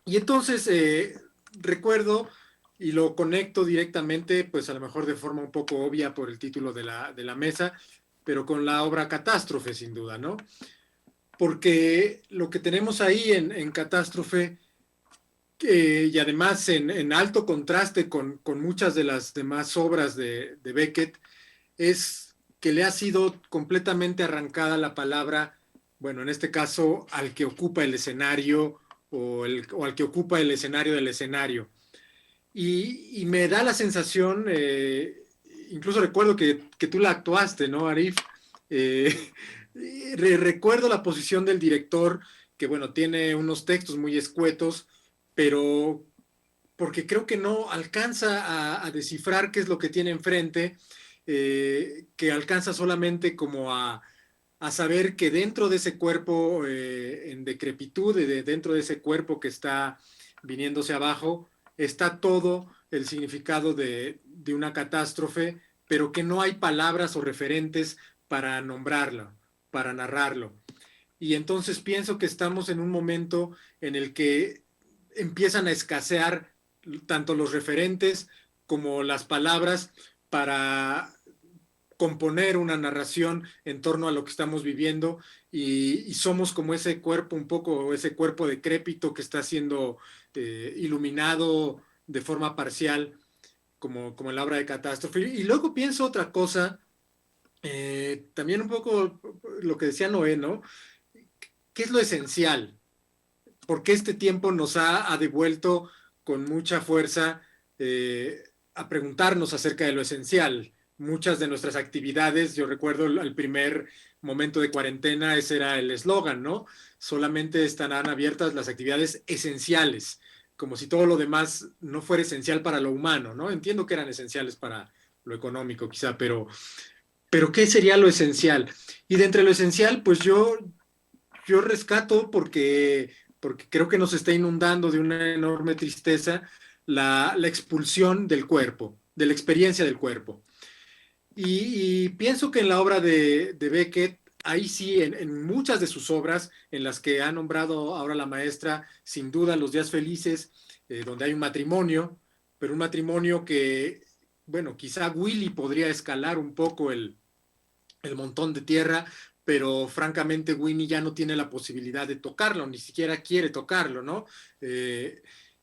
Y entonces recuerdo y lo conecto directamente, pues a lo mejor de forma un poco obvia por el título de la mesa, pero con la obra Catástrofe, sin duda, ¿no? Porque lo que tenemos ahí en Catástrofe, y además en alto contraste con muchas de las demás obras de Beckett, es que le ha sido completamente arrancada la palabra, bueno, en este caso, al que ocupa el escenario o al que ocupa el escenario del escenario. Y me da la sensación, incluso recuerdo que tú la actuaste, ¿no, Arif? Recuerdo la posición del director, que bueno, tiene unos textos muy escuetos, pero porque creo que no alcanza a descifrar qué es lo que tiene enfrente, que alcanza solamente como a saber que dentro de ese cuerpo en decrepitud, dentro de ese cuerpo que está viniéndose abajo, está todo el significado de una catástrofe, pero que no hay palabras o referentes para nombrarlo, para narrarlo. Y entonces pienso que estamos en un momento en el que empiezan a escasear tanto los referentes como las palabras para componer una narración en torno a lo que estamos viviendo, y somos como ese cuerpo, un poco ese cuerpo decrépito que está siendo iluminado de forma parcial, como en la obra de Catástrofe. Y luego pienso otra cosa, también un poco lo que decía Noé, ¿no? ¿Qué es lo esencial? Porque este tiempo nos ha devuelto con mucha fuerza a preguntarnos acerca de lo esencial. Muchas de nuestras actividades, yo recuerdo el primer momento de cuarentena, ese era el eslogan, ¿no? Solamente estarán abiertas las actividades esenciales, como si todo lo demás no fuera esencial para lo humano, ¿no? Entiendo que eran esenciales para lo económico quizá, pero ¿qué sería lo esencial? Y de entre lo esencial, pues yo rescato porque creo que nos está inundando de una enorme tristeza la expulsión del cuerpo, de la experiencia del cuerpo. Y pienso que en la obra de Beckett, ahí sí, en muchas de sus obras, en las que ha nombrado ahora la maestra, sin duda, Los Días Felices, donde hay un matrimonio, pero un matrimonio que, bueno, quizá Willy podría escalar un poco el montón de tierra, pero francamente Winnie ya no tiene la posibilidad de tocarlo, ni siquiera quiere tocarlo, ¿no?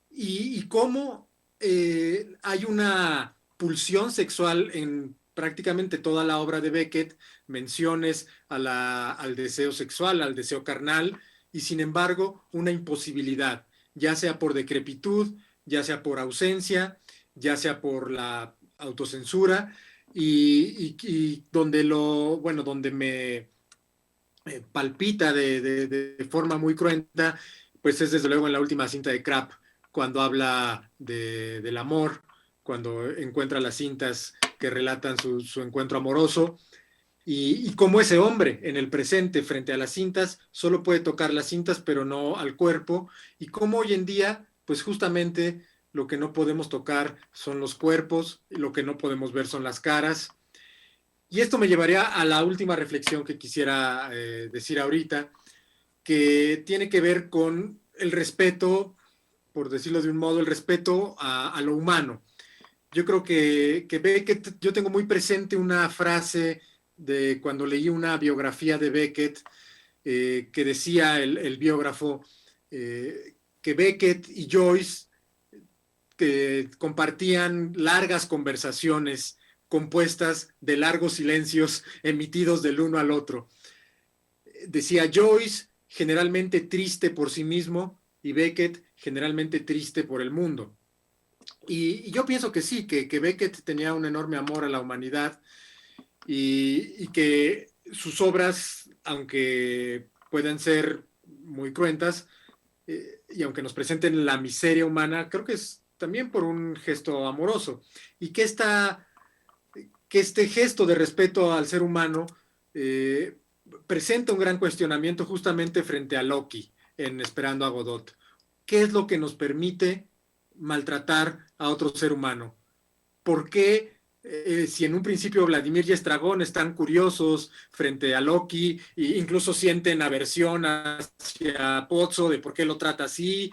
Y cómo hay una pulsión sexual en prácticamente toda la obra de Beckett, menciones al deseo sexual, al deseo carnal, y sin embargo una imposibilidad, ya sea por decrepitud, ya sea por ausencia, ya sea por la autocensura, y donde donde me palpita de forma muy cruenta, pues es desde luego en la última cinta de Krapp, cuando habla del amor, cuando encuentra las cintas que relatan su encuentro amoroso, y cómo ese hombre en el presente frente a las cintas solo puede tocar las cintas pero no al cuerpo, y cómo hoy en día pues justamente lo que no podemos tocar son los cuerpos, y lo que no podemos ver son las caras. Y esto me llevaría a la última reflexión que quisiera decir ahorita, que tiene que ver con el respeto, por decirlo de un modo, el respeto a lo humano. Yo creo que Beckett, yo tengo muy presente una frase de cuando leí una biografía de Beckett, que decía el biógrafo que Beckett y Joyce que compartían largas conversaciones compuestas de largos silencios emitidos del uno al otro. Decía Joyce, generalmente triste por sí mismo, y Beckett, generalmente triste por el mundo. Y yo pienso que sí, que Beckett tenía un enorme amor a la humanidad, y que sus obras, aunque puedan ser muy cruentas, y aunque nos presenten la miseria humana, creo que es también por un gesto amoroso, y que este gesto de respeto al ser humano presenta un gran cuestionamiento justamente frente a Loki en Esperando a Godot. ¿qué es lo que nos permite maltratar a otro ser humano? ¿Por qué, si en un principio Vladimir y Estragón están curiosos frente a Loki e incluso sienten aversión hacia Pozzo de por qué lo trata así,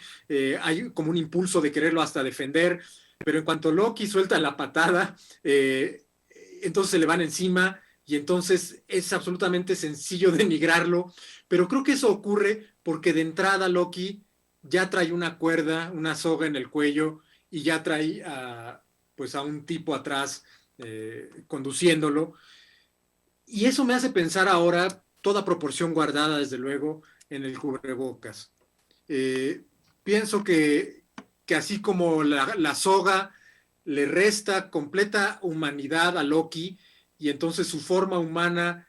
hay como un impulso de quererlo hasta defender, pero en cuanto Loki suelta la patada, entonces se le van encima y entonces es absolutamente sencillo denigrarlo, pero creo que eso ocurre porque de entrada Loki ya trae una cuerda, una soga en el cuello y ya trae pues a un tipo atrás conduciéndolo. Y eso me hace pensar ahora, toda proporción guardada desde luego, en el cubrebocas. Pienso que así como la soga le resta completa humanidad a Loki y entonces su forma humana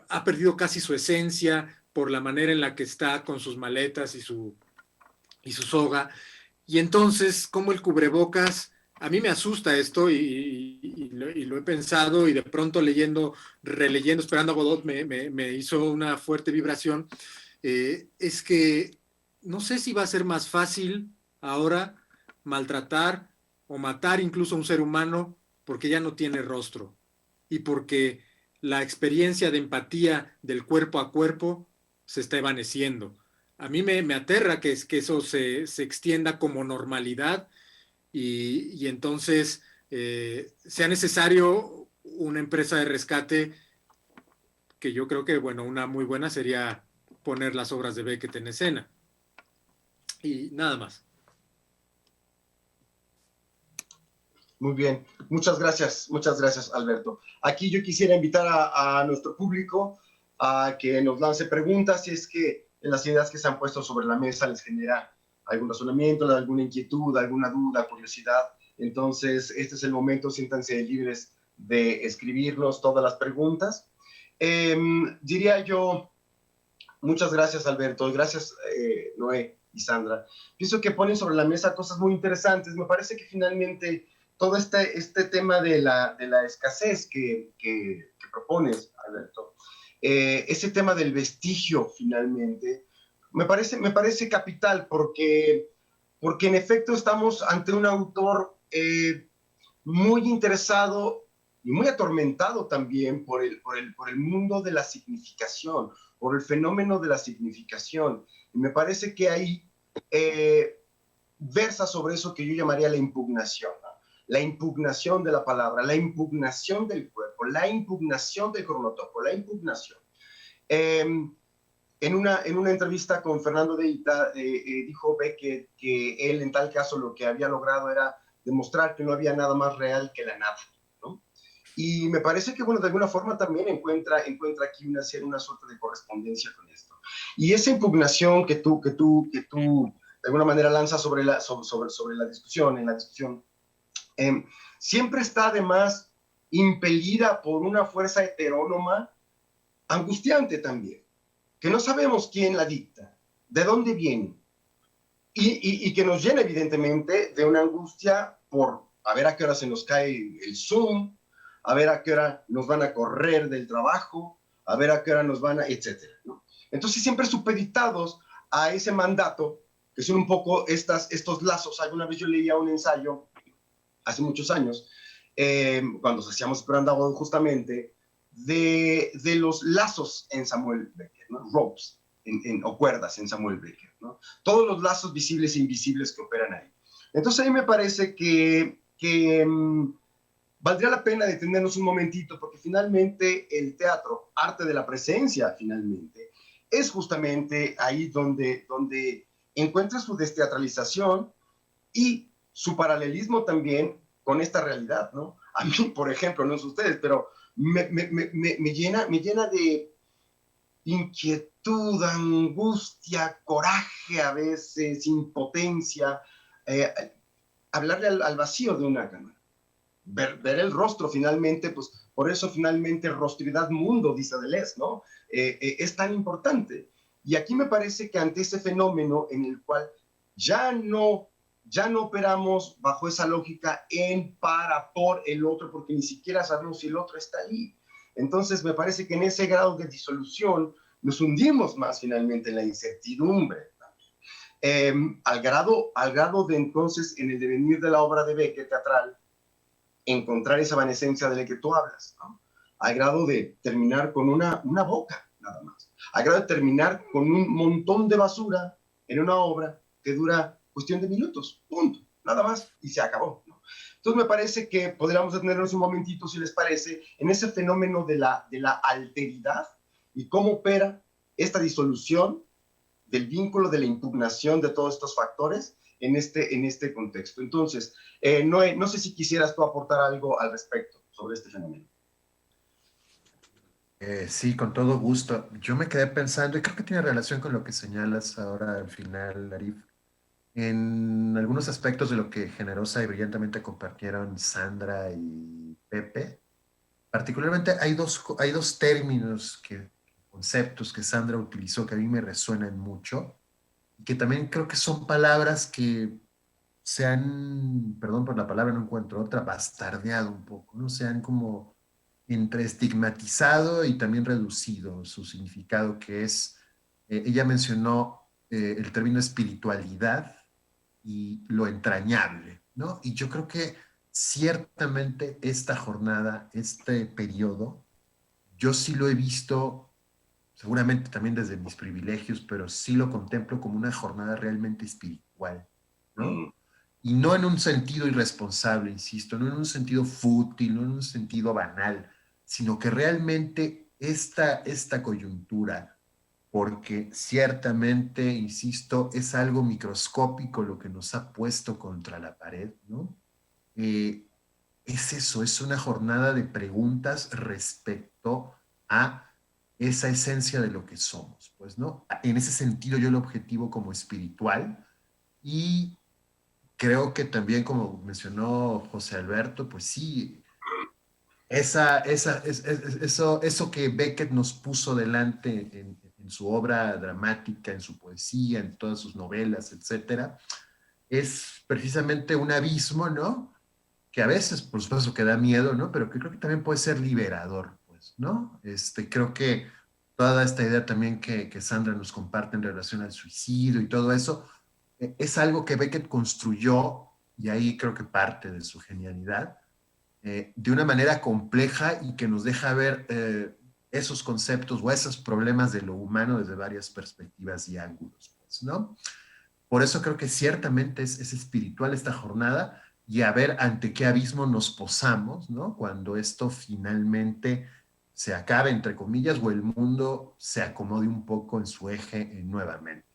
ha perdido casi su esencia por la manera en la que está con sus maletas y su soga. Y entonces, como el cubrebocas, a mí me asusta esto y lo he pensado y de pronto leyendo, releyendo, esperando a Godot, me hizo una fuerte vibración. Es que no sé si va a ser más fácil ahora maltratar o matar incluso a un ser humano porque ya no tiene rostro y porque la experiencia de empatía del cuerpo a cuerpo se está evaneciendo. A mí me aterra que eso se extienda como normalidad y entonces sea necesario una empresa de rescate que yo creo que, bueno, una muy buena sería poner las obras de Beckett en escena. Y nada más. Muy bien, muchas gracias, Alberto. Aquí yo quisiera invitar a nuestro público a que nos lance preguntas si es que en las ideas que se han puesto sobre la mesa les genera algún razonamiento, alguna inquietud, alguna duda, curiosidad. Entonces, este es el momento, siéntanse libres de escribirnos todas las preguntas. Diría yo, muchas gracias, Alberto, gracias, Noé y Sandra. Pienso que ponen sobre la mesa cosas muy interesantes. Me parece que finalmente todo este tema de la escasez que propones, Alberto, ese tema del vestigio finalmente, me parece capital porque en efecto estamos ante un autor muy interesado y muy atormentado también por el mundo de la significación, por el fenómeno de la significación. Y me parece que ahí versa sobre eso que yo llamaría la impugnación, ¿no? La impugnación de la palabra, la impugnación del cuerpo, la impugnación del cronotopo, la impugnación. En una entrevista con Fernando de Ita, dijo Beckett que él en tal caso lo que había logrado era demostrar que no había nada más real que la nada, ¿no? Y me parece que, bueno, de alguna forma también encuentra aquí una suerte de correspondencia con esto. Y esa impugnación que tú de alguna manera lanzas sobre la discusión, siempre está además impelida por una fuerza heterónoma angustiante también, que no sabemos quién la dicta, de dónde viene, y que nos llena evidentemente de una angustia por a ver a qué hora se nos cae el Zoom, a ver a qué hora nos van a correr del trabajo, a ver a qué hora nos van a, etcétera, ¿no? Entonces siempre supeditados a ese mandato, que son un poco estos lazos. Alguna vez yo leía un ensayo, hace muchos años, cuando hacíamos Esperando a Godot justamente, de los lazos en Samuel Beckett, ¿no? Ropes o cuerdas en Samuel Beckett, ¿no? Todos los lazos visibles e invisibles que operan ahí. Entonces ahí me parece que valdría la pena detenernos un momentito, porque finalmente el teatro, arte de la presencia, finalmente, es justamente ahí donde encuentra su desteatralización y su paralelismo también con esta realidad, ¿no? A mí, por ejemplo, no sé ustedes, pero me llena de inquietud, angustia, coraje a veces, impotencia, hablarle al vacío de una cámara. Ver el rostro finalmente, pues por eso finalmente rostridad mundo, dice Deleuze, ¿no? Es tan importante. Y aquí me parece que ante ese fenómeno en el cual ya no operamos bajo esa lógica por el otro, porque ni siquiera sabemos si el otro está ahí. Entonces me parece que en ese grado de disolución nos hundimos más finalmente en la incertidumbre. Al grado de entonces, en el devenir de la obra de Beckett teatral, encontrar esa evanescencia de la que tú hablas, ¿no? Al grado de terminar con una boca, nada más. Al grado de terminar con un montón de basura en una obra que dura cuestión de minutos, punto, nada más, y se acabó, ¿no? Entonces me parece que podríamos detenernos un momentito, si les parece, en ese fenómeno de la alteridad y cómo opera esta disolución del vínculo, de la impugnación de todos estos factores en este contexto. Entonces, Noé, no sé si quisieras tú aportar algo al respecto sobre este fenómeno. Sí, con todo gusto. Yo me quedé pensando, y creo que tiene relación con lo que señalas ahora al final, Arif, en algunos aspectos de lo que generosa y brillantemente compartieron Sandra y Pepe. Particularmente hay dos términos, conceptos que Sandra utilizó que a mí me resuenan mucho y que también creo que son palabras que se han, perdón por la palabra, no encuentro otra, bastardeado un poco, ¿no? Se han como entre estigmatizado y también reducido su significado, que es, ella mencionó el término espiritualidad y lo entrañable, ¿no? Y yo creo que ciertamente esta jornada, este periodo, yo sí lo he visto, seguramente también desde mis privilegios, pero sí lo contemplo como una jornada realmente espiritual, ¿no? Y no en un sentido irresponsable, insisto, no en un sentido fútil, no en un sentido banal, sino que realmente esta coyuntura, porque ciertamente, insisto, es algo microscópico lo que nos ha puesto contra la pared, ¿no? Eh, es eso, es una jornada de preguntas respecto a esa esencia de lo que somos, pues, ¿no? En ese sentido yo lo objetivo como espiritual y creo que también, como mencionó José Alberto, pues sí, eso que Beckett nos puso delante en su obra dramática, en su poesía, en todas sus novelas, etcétera, es precisamente un abismo, ¿no? Que a veces, por supuesto, que da miedo, ¿no? Pero que creo que también puede ser liberador, pues, ¿no? Creo que toda esta idea también que Sandra nos comparte en relación al suicidio y todo eso, es algo que Beckett construyó, y ahí creo que parte de su genialidad, de una manera compleja y que nos deja ver esos conceptos o esos problemas de lo humano desde varias perspectivas y ángulos, pues, ¿no? Por eso creo que ciertamente es espiritual esta jornada y a ver ante qué abismo nos posamos, ¿no? Cuando esto finalmente se acabe, entre comillas, o el mundo se acomode un poco en su eje nuevamente.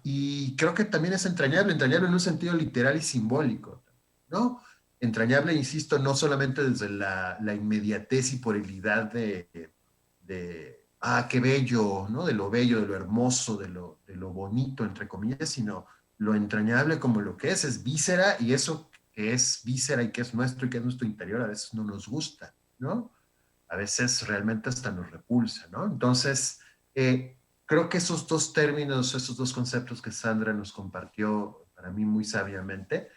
Y creo que también es entrañable en un sentido literal y simbólico, ¿no? Entrañable, insisto, no solamente desde la inmediatez y puerilidad qué bello, ¿no? De lo bello, de lo hermoso, de lo bonito, entre comillas, sino lo entrañable como lo que es víscera, y eso que es víscera y que es nuestro y que es nuestro interior a veces no nos gusta, ¿no? A veces realmente hasta nos repulsa, ¿no? Entonces, creo que esos dos términos, esos dos conceptos que Sandra nos compartió para mí muy sabiamente,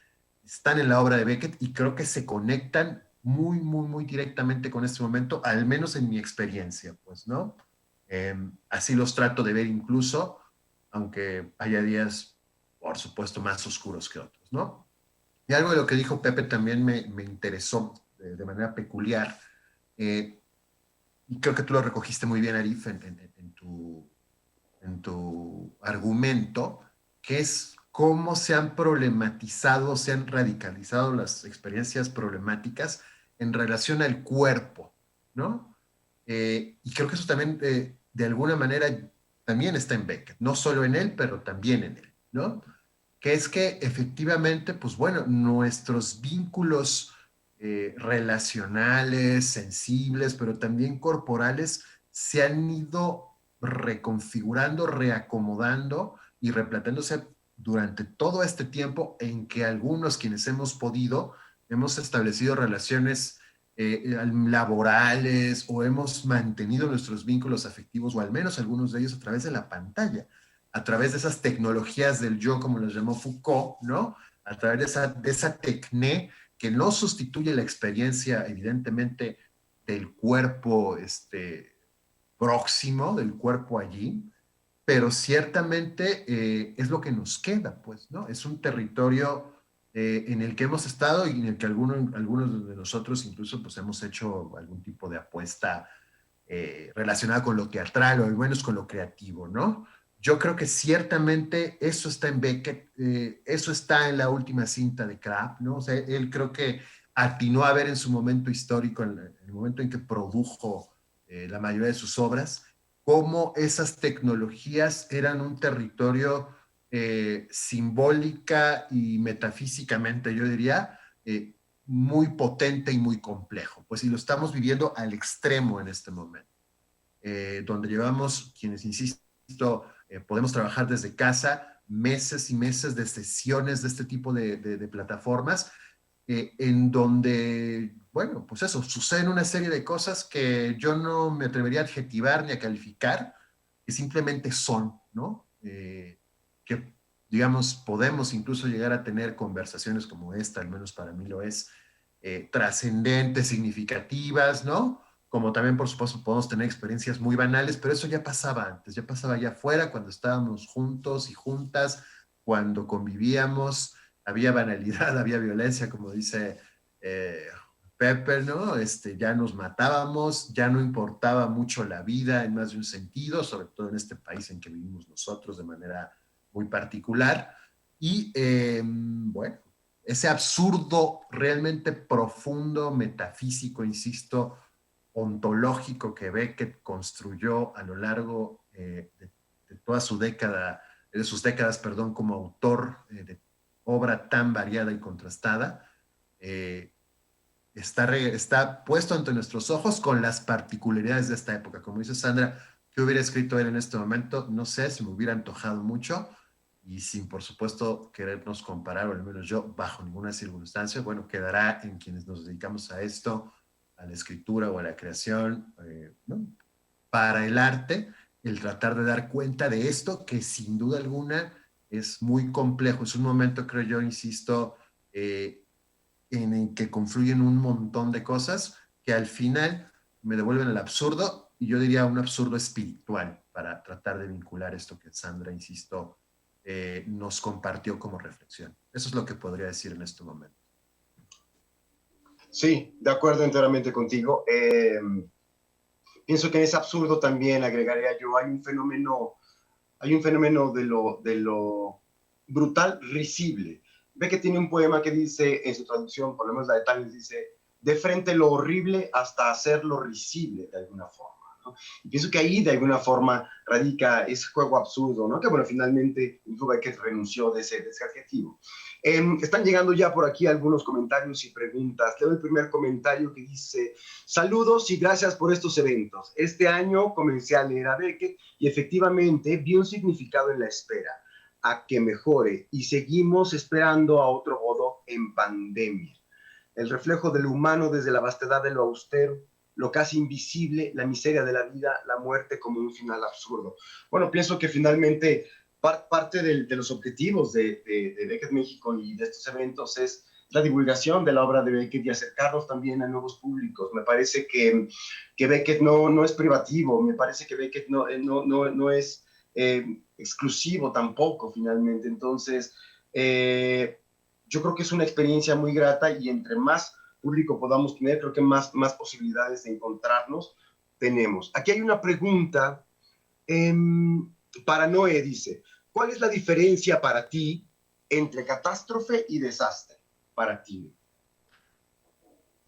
están en la obra de Beckett y creo que se conectan muy, muy, muy directamente con este momento, al menos en mi experiencia, pues, ¿no? Así los trato de ver incluso, aunque haya días, por supuesto, más oscuros que otros, ¿no? Y algo de lo que dijo Pepe también me interesó de manera peculiar, y creo que tú lo recogiste muy bien, Arif, en tu argumento, que es cómo se han problematizado, se han radicalizado las experiencias problemáticas en relación al cuerpo, ¿no? Y creo que eso también, de alguna manera, también está en Beckett, no solo en él, pero también en él, ¿no? Que es que efectivamente, pues bueno, nuestros vínculos relacionales, sensibles, pero también corporales, se han ido reconfigurando, reacomodando y replanteándose durante todo este tiempo en que algunos quienes hemos podido, hemos establecido relaciones laborales o hemos mantenido nuestros vínculos afectivos, o al menos algunos de ellos a través de la pantalla, a través de esas tecnologías del yo, como los llamó Foucault, ¿no? A través de esa tecné que no sustituye la experiencia, evidentemente, del cuerpo próximo, del cuerpo allí, pero ciertamente es lo que nos queda, pues, ¿no? Es un territorio en el que hemos estado y en el que algunos de nosotros incluso pues hemos hecho algún tipo de apuesta relacionada con lo teatral o al menos con lo creativo, ¿no? Yo creo que ciertamente eso está en Beckett, eso está en la última cinta de Krapp, ¿no? O sea, él creo que atinó a ver en su momento histórico, en el momento en que produjo la mayoría de sus obras, cómo esas tecnologías eran un territorio simbólica y metafísicamente, yo diría, muy potente y muy complejo. Pues y lo estamos viviendo al extremo en este momento, donde llevamos, quienes insisto, podemos trabajar desde casa, meses y meses de sesiones de este tipo de plataformas, en donde, bueno, pues eso, suceden una serie de cosas que yo no me atrevería a adjetivar ni a calificar, que simplemente son, ¿no? Que, digamos, podemos incluso llegar a tener conversaciones como esta, al menos para mí lo es, trascendentes, significativas, ¿no? Como también, por supuesto, podemos tener experiencias muy banales, pero eso ya pasaba antes, ya pasaba allá afuera, cuando estábamos juntos y juntas, cuando convivíamos, había banalidad, había violencia, como dice Pepper, ¿no? Ya nos matábamos, ya no importaba mucho la vida en más de un sentido, sobre todo en este país en que vivimos nosotros de manera muy particular. Y bueno, ese absurdo realmente profundo, metafísico, insisto, ontológico que Beckett construyó a lo largo de toda su década, de sus décadas, perdón, como autor de obra tan variada y contrastada, eh, está puesto ante nuestros ojos con las particularidades de esta época. Como dice Sandra, ¿qué hubiera escrito él en este momento? No sé, si me hubiera antojado mucho y sin, por supuesto, querernos comparar, o al menos yo, bajo ninguna circunstancia, bueno, quedará en quienes nos dedicamos a esto, a la escritura o a la creación, ¿no? Para el arte, el tratar de dar cuenta de esto, que sin duda alguna es muy complejo. Es un momento, creo yo, insisto, en el que confluyen un montón de cosas que al final me devuelven al absurdo, y yo diría un absurdo espiritual, para tratar de vincular esto que Sandra, insisto, nos compartió como reflexión. Eso es lo que podría decir en este momento. Sí, de acuerdo enteramente contigo. Pienso que en ese absurdo también agregaría yo, hay un fenómeno de lo brutal risible. Ve que tiene un poema que dice, en su traducción, por lo menos la de Times, dice, de frente lo horrible hasta hacerlo risible de alguna forma, ¿no? Y pienso que ahí de alguna forma radica ese juego absurdo, ¿no? Que bueno, finalmente Beckett renunció de ese adjetivo. Están llegando ya por aquí algunos comentarios y preguntas. Leo el primer comentario que dice, saludos y gracias por estos eventos. Este año comencé a leer a Beckett y efectivamente vi un significado en la espera, a que mejore, y seguimos esperando a otro Godot en pandemia. El reflejo de lo humano desde la vastedad de lo austero, lo casi invisible, la miseria de la vida, la muerte como un final absurdo. Bueno, pienso que finalmente parte de los objetivos de Beckett México y de estos eventos es la divulgación de la obra de Beckett y acercarnos también a nuevos públicos. Me parece que Beckett no es privativo, me parece que Beckett no es exclusivo tampoco, finalmente. Entonces, yo creo que es una experiencia muy grata y entre más público podamos tener, creo que más posibilidades de encontrarnos tenemos. Aquí hay una pregunta para Noé, dice, ¿cuál es la diferencia para ti entre catástrofe y desastre? Para ti.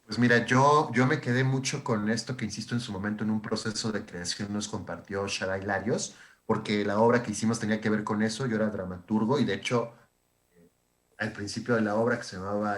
Pues mira, yo me quedé mucho con esto que, insisto, en su momento en un proceso de creación nos compartió Shaddai Larios, porque la obra que hicimos tenía que ver con eso. Yo era dramaturgo y de hecho al principio de la obra, que se llamaba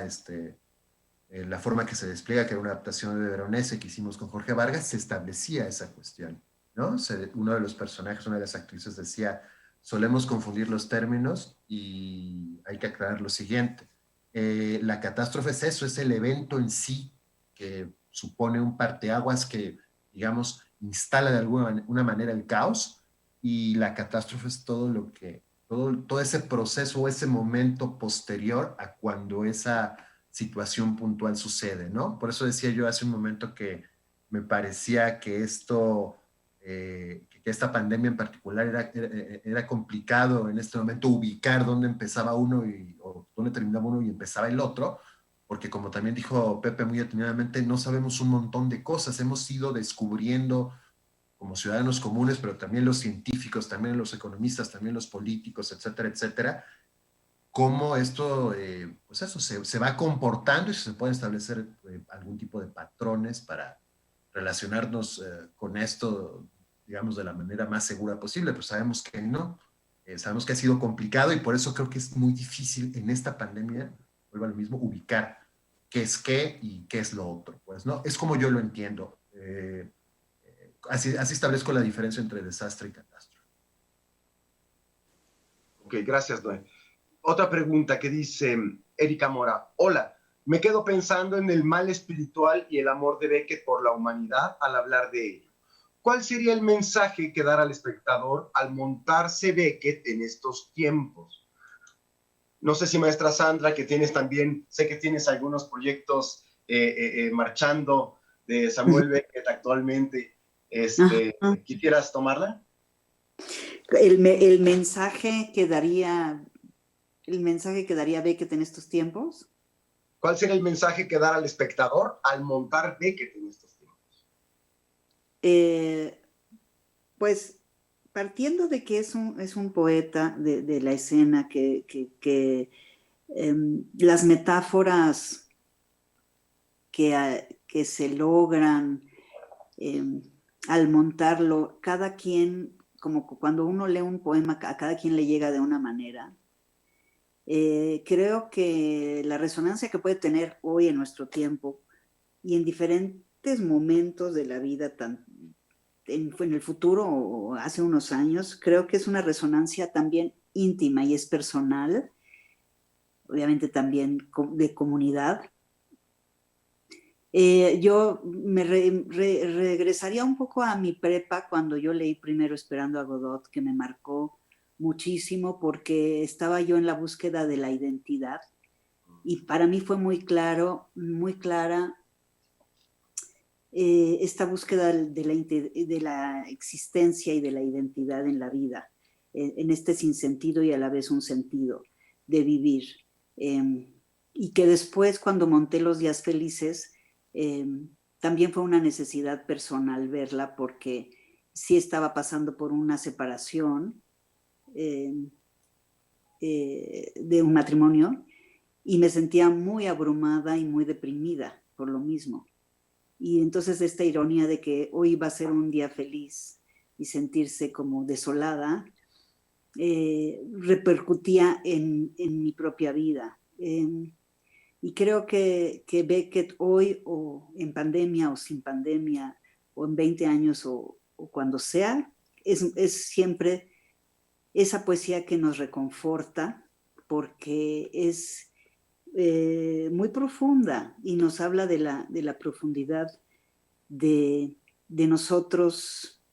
La forma que se despliega, que era una adaptación de Veronese que hicimos con Jorge Vargas, se establecía esa cuestión, ¿no? Uno de los personajes, una de las actrices decía, solemos confundir los términos y hay que aclarar lo siguiente. La catástrofe es eso, es el evento en sí que supone un parteaguas que, digamos, instala de alguna manera el caos, y la catástrofe es todo lo que, todo ese proceso o ese momento posterior a cuando esa situación puntual sucede, ¿no? Por eso decía yo hace un momento que me parecía que esto que esta pandemia en particular era complicado en este momento ubicar dónde empezaba uno o dónde terminaba uno y empezaba el otro, porque como también dijo Pepe muy atinadamente, no sabemos un montón de cosas, hemos ido descubriendo como ciudadanos comunes, pero también los científicos, también los economistas, también los políticos, etcétera, etcétera, cómo esto, pues eso, se va comportando y se pueden establecer algún tipo de patrones para relacionarnos con esto, digamos, de la manera más segura posible, pues sabemos que no, sabemos que ha sido complicado y por eso creo que es muy difícil en esta pandemia, vuelvo a lo mismo, ubicar qué es qué y qué es lo otro, pues, ¿no? Es como yo lo entiendo. Así establezco la diferencia entre desastre y catástrofe. Ok, gracias, Noé. Otra pregunta que dice Erika Mora. Hola, me quedo pensando en el mal espiritual y el amor de Beckett por la humanidad al hablar de ello. ¿Cuál sería el mensaje que dar al espectador al montarse Beckett en estos tiempos? No sé si maestra Sandra, que tienes también, sé que tienes algunos proyectos marchando de Samuel Beckett actualmente, ¿quisieras tomarla? El mensaje que daría Beckett en estos tiempos. ¿Cuál sería el mensaje que dar al espectador al montar Beckett en estos tiempos? Pues partiendo de que es un poeta de la escena, que las metáforas que se logran al montarlo, cada quien, como cuando uno lee un poema, a cada quien le llega de una manera. Creo que la resonancia que puede tener hoy en nuestro tiempo y en diferentes momentos de la vida, en el futuro o hace unos años, creo que es una resonancia también íntima y es personal, obviamente también de comunidad. Yo me regresaría un poco a mi prepa cuando yo leí primero Esperando a Godot, que me marcó muchísimo porque estaba yo en la búsqueda de la identidad y para mí fue muy clara esta búsqueda de la existencia y de la identidad en la vida, en este sinsentido y a la vez un sentido de vivir. Y que después, cuando monté Los Días Felices, también fue una necesidad personal verla porque sí estaba pasando por una separación de un matrimonio y me sentía muy abrumada y muy deprimida por lo mismo. Y entonces esta ironía de que hoy va a ser un día feliz y sentirse como desolada, repercutía en mi propia vida. Y creo que Beckett hoy, o en pandemia o sin pandemia, o en 20 años o cuando sea, es siempre esa poesía que nos reconforta porque es muy profunda y nos habla de la profundidad de nosotros,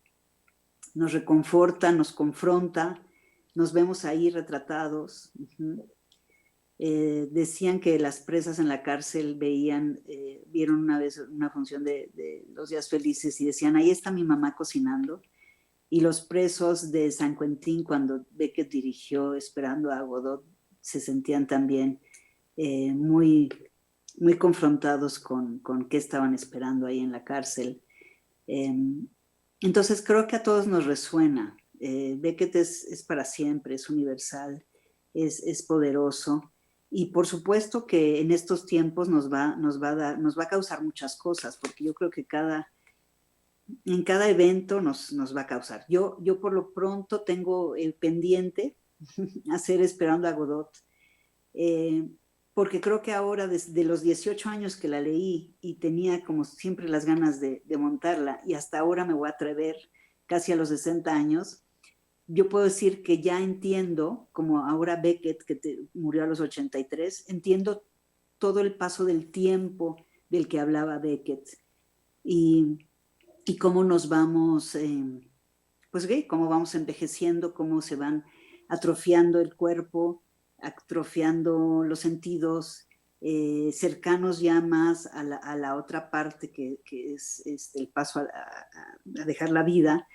nos reconforta, nos confronta, nos vemos ahí retratados. Decían que las presas en la cárcel vieron una vez una función de Los Días Felices y decían, ahí está mi mamá cocinando. Y los presos de San Quentin, cuando Beckett dirigió Esperando a Godot, se sentían también muy confrontados con qué estaban esperando ahí en la cárcel. Entonces creo que a todos nos resuena. Beckett es para siempre, es universal, es poderoso. Y por supuesto que en estos tiempos nos va a causar muchas cosas, porque yo creo que en cada evento nos va a causar. Yo por lo pronto tengo el pendiente hacer Esperando a Godot, porque creo que ahora desde los 18 años que la leí y tenía como siempre las ganas de montarla y hasta ahora me voy a atrever casi a los 60 años, yo puedo decir que ya entiendo, como ahora Beckett, que murió a los 83, entiendo todo el paso del tiempo del que hablaba Beckett y cómo nos vamos, cómo vamos envejeciendo, cómo se van atrofiando el cuerpo, atrofiando los sentidos cercanos ya más a la otra parte que es el paso a dejar la vida.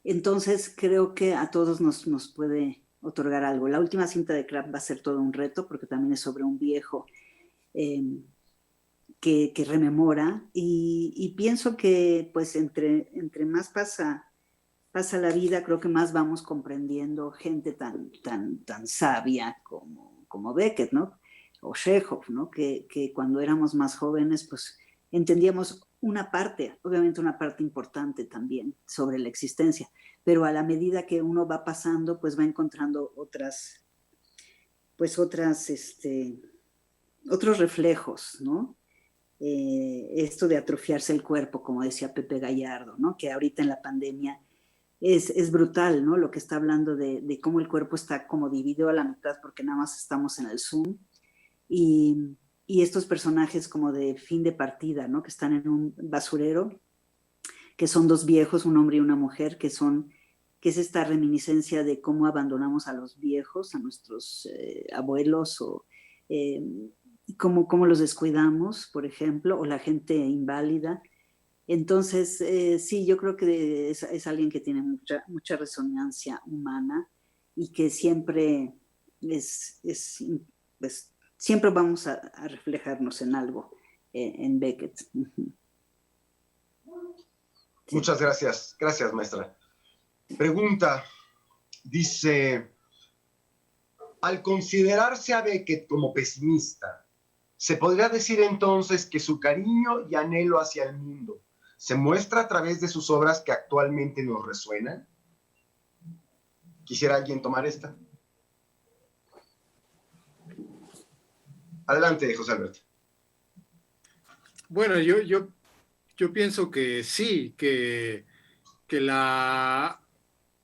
Entonces creo que a todos nos puede otorgar algo. La última cinta de Kraft va a ser todo un reto porque también es sobre un viejo que rememora y pienso que pues entre más pasa la vida, creo que más vamos comprendiendo gente tan sabia como Beckett, ¿no? O Chekhov, ¿no? Que cuando éramos más jóvenes, pues entendíamos una parte, obviamente una parte importante también sobre la existencia, pero a la medida que uno va pasando, pues va encontrando otros reflejos, ¿no? Esto de atrofiarse el cuerpo, como decía Pepe Gallardo, ¿no? Que ahorita en la pandemia es brutal, ¿no? Lo que está hablando de cómo el cuerpo está como dividido a la mitad porque nada más estamos en el Zoom y estos personajes como de fin de partida, ¿no? Que están en un basurero, que son dos viejos, un hombre y una mujer, que es esta reminiscencia de cómo abandonamos a los viejos, a nuestros abuelos o cómo los descuidamos, por ejemplo, o la gente inválida. Entonces, sí, yo creo que es alguien que tiene mucha resonancia humana y que siempre pues, siempre vamos a reflejarnos en algo en Beckett. Sí. Muchas gracias. Gracias, maestra. Pregunta, dice, al considerarse a Beckett como pesimista, ¿se podría decir entonces que su cariño y anhelo hacia el mundo se muestra a través de sus obras que actualmente nos resuenan? ¿Quisiera alguien tomar esta? Adelante, José Alberto. Bueno, yo pienso que sí, que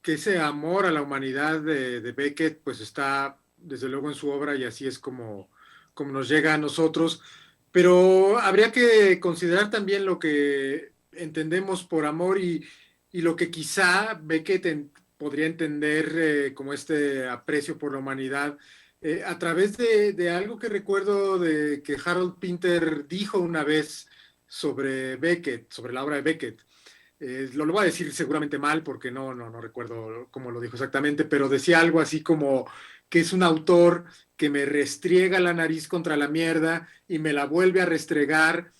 ese amor a la humanidad de Beckett pues está desde luego en su obra y así es como nos llega a nosotros, pero habría que considerar también lo que entendemos por amor y lo que quizá Beckett podría entender como este aprecio por la humanidad a través de algo que recuerdo de que Harold Pinter dijo una vez sobre Beckett, sobre la obra de Beckett. Lo voy a decir seguramente mal porque no recuerdo cómo lo dijo exactamente, pero decía algo así como que es un autor que me restriega la nariz contra la mierda y me la vuelve a restregar,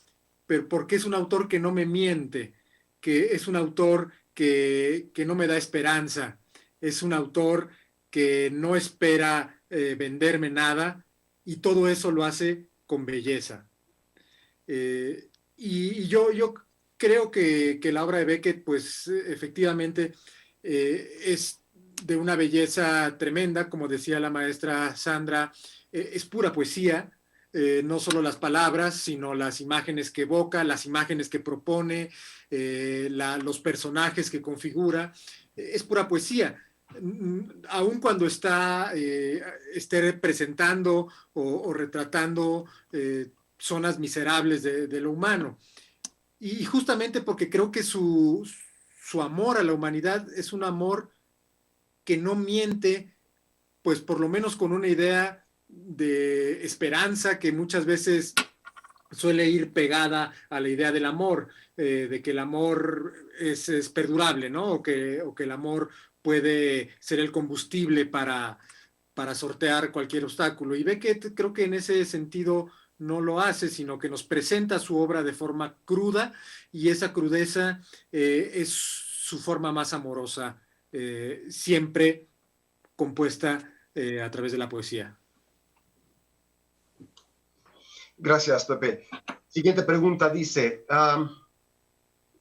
pero porque es un autor que no me miente, que es un autor que no me da esperanza, es un autor que no espera venderme nada y todo eso lo hace con belleza. Y yo creo que la obra de Beckett, pues efectivamente es de una belleza tremenda, como decía la maestra Sandra, es pura poesía, no solo las palabras, sino las imágenes que evoca, las imágenes que propone, los personajes que configura, es pura poesía. Aun cuando esté representando o retratando zonas miserables de lo humano. Y justamente porque creo que su amor a la humanidad es un amor que no miente, pues por lo menos con una idea de esperanza que muchas veces suele ir pegada a la idea del amor, de que el amor es perdurable, ¿no? O que el amor puede ser el combustible para sortear cualquier obstáculo. Y Beckett creo que en ese sentido no lo hace, sino que nos presenta su obra de forma cruda y esa crudeza es su forma más amorosa, siempre compuesta a través de la poesía. Gracias, Pepe. Siguiente pregunta dice,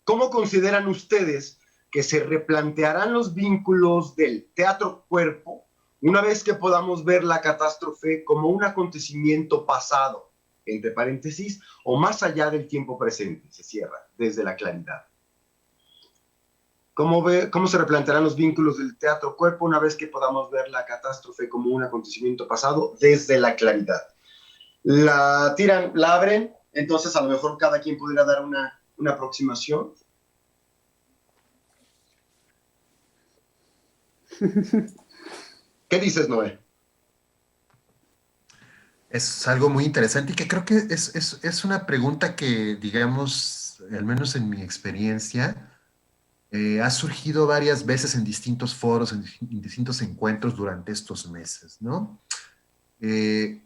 ¿cómo consideran ustedes que se replantearán los vínculos del teatro-cuerpo una vez que podamos ver la catástrofe como un acontecimiento pasado, entre paréntesis, o más allá del tiempo presente, se cierra, desde la claridad? ¿Cómo se replantearán los vínculos del teatro-cuerpo una vez que podamos ver la catástrofe como un acontecimiento pasado desde la claridad? La tiran, la abren, entonces a lo mejor cada quien pudiera dar una aproximación. ¿Qué dices, Noé? Es algo muy interesante y que creo que es una pregunta que, digamos, al menos en mi experiencia, ha surgido varias veces en distintos foros, en distintos encuentros durante estos meses, ¿no? Eh,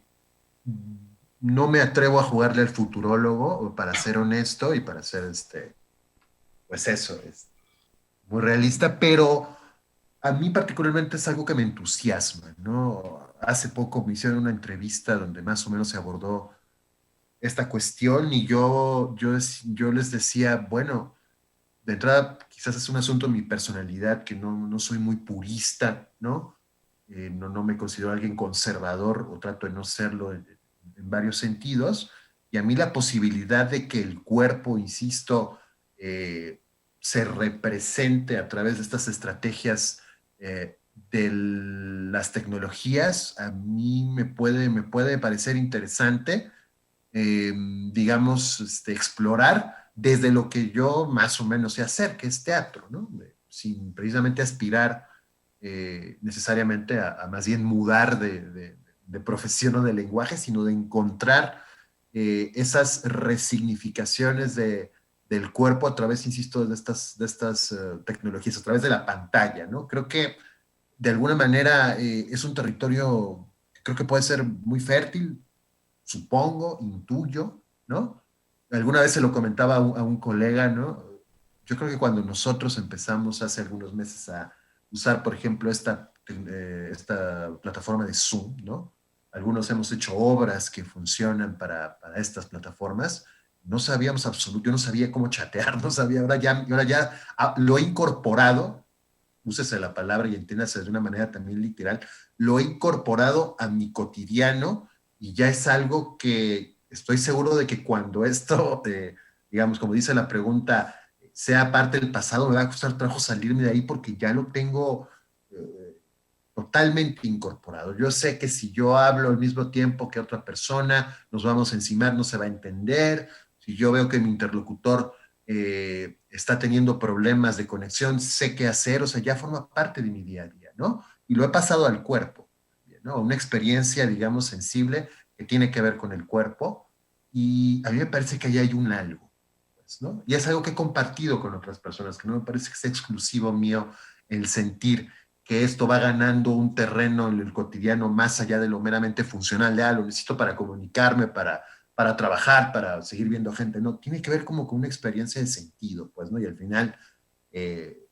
no me atrevo a jugarle al futurólogo, para ser honesto y para ser, pues eso, es muy realista, pero a mí particularmente es algo que me entusiasma, ¿no? Hace poco me hicieron una entrevista donde más o menos se abordó esta cuestión y yo les decía, bueno, de entrada quizás es un asunto de mi personalidad, que no soy muy purista, ¿no? No me considero alguien conservador o trato de no serlo en varios sentidos. Y a mí la posibilidad de que el cuerpo, insisto, eh, se represente a través de estas estrategias de las tecnologías, a mí me puede parecer interesante, eh, digamos, explorar desde lo que yo más o menos sé hacer, que es teatro, ¿no? Sin precisamente aspirar necesariamente a más bien mudar de profesión o de lenguaje, sino de encontrar esas resignificaciones del cuerpo a través, insisto, de estas tecnologías, a través de la pantalla, ¿no? Creo que de alguna manera es un territorio que creo que puede ser muy fértil, supongo, intuyo, ¿no? Alguna vez se lo comentaba a un colega, ¿no? Yo creo que cuando nosotros empezamos hace algunos meses a usar, por ejemplo, esta plataforma de Zoom, ¿no? Algunos hemos hecho obras que funcionan para estas plataformas. No sabíamos absoluto, yo no sabía cómo chatear, no sabía, ahora ya lo he incorporado, úsese la palabra y entiéndase de una manera también literal, lo he incorporado a mi cotidiano y ya es algo que estoy seguro de que cuando esto, digamos, como dice la pregunta, sea parte del pasado, me va a costar trabajo salirme de ahí porque ya lo tengo totalmente incorporado. Yo sé que si yo hablo al mismo tiempo que otra persona, nos vamos a encimar, no se va a entender. Si yo veo que mi interlocutor está teniendo problemas de conexión, sé qué hacer, o sea, ya forma parte de mi día a día, ¿no? Y lo he pasado al cuerpo, ¿no? Una experiencia, digamos, sensible que tiene que ver con el cuerpo y a mí me parece que ahí hay un algo, pues, ¿no? Y es algo que he compartido con otras personas, que no me parece que sea exclusivo mío el sentir que esto va ganando un terreno en el cotidiano más allá de lo meramente funcional, de, lo necesito para comunicarme, para trabajar, para seguir viendo gente, no, tiene que ver como con una experiencia de sentido, pues, ¿no? Y al final, eh,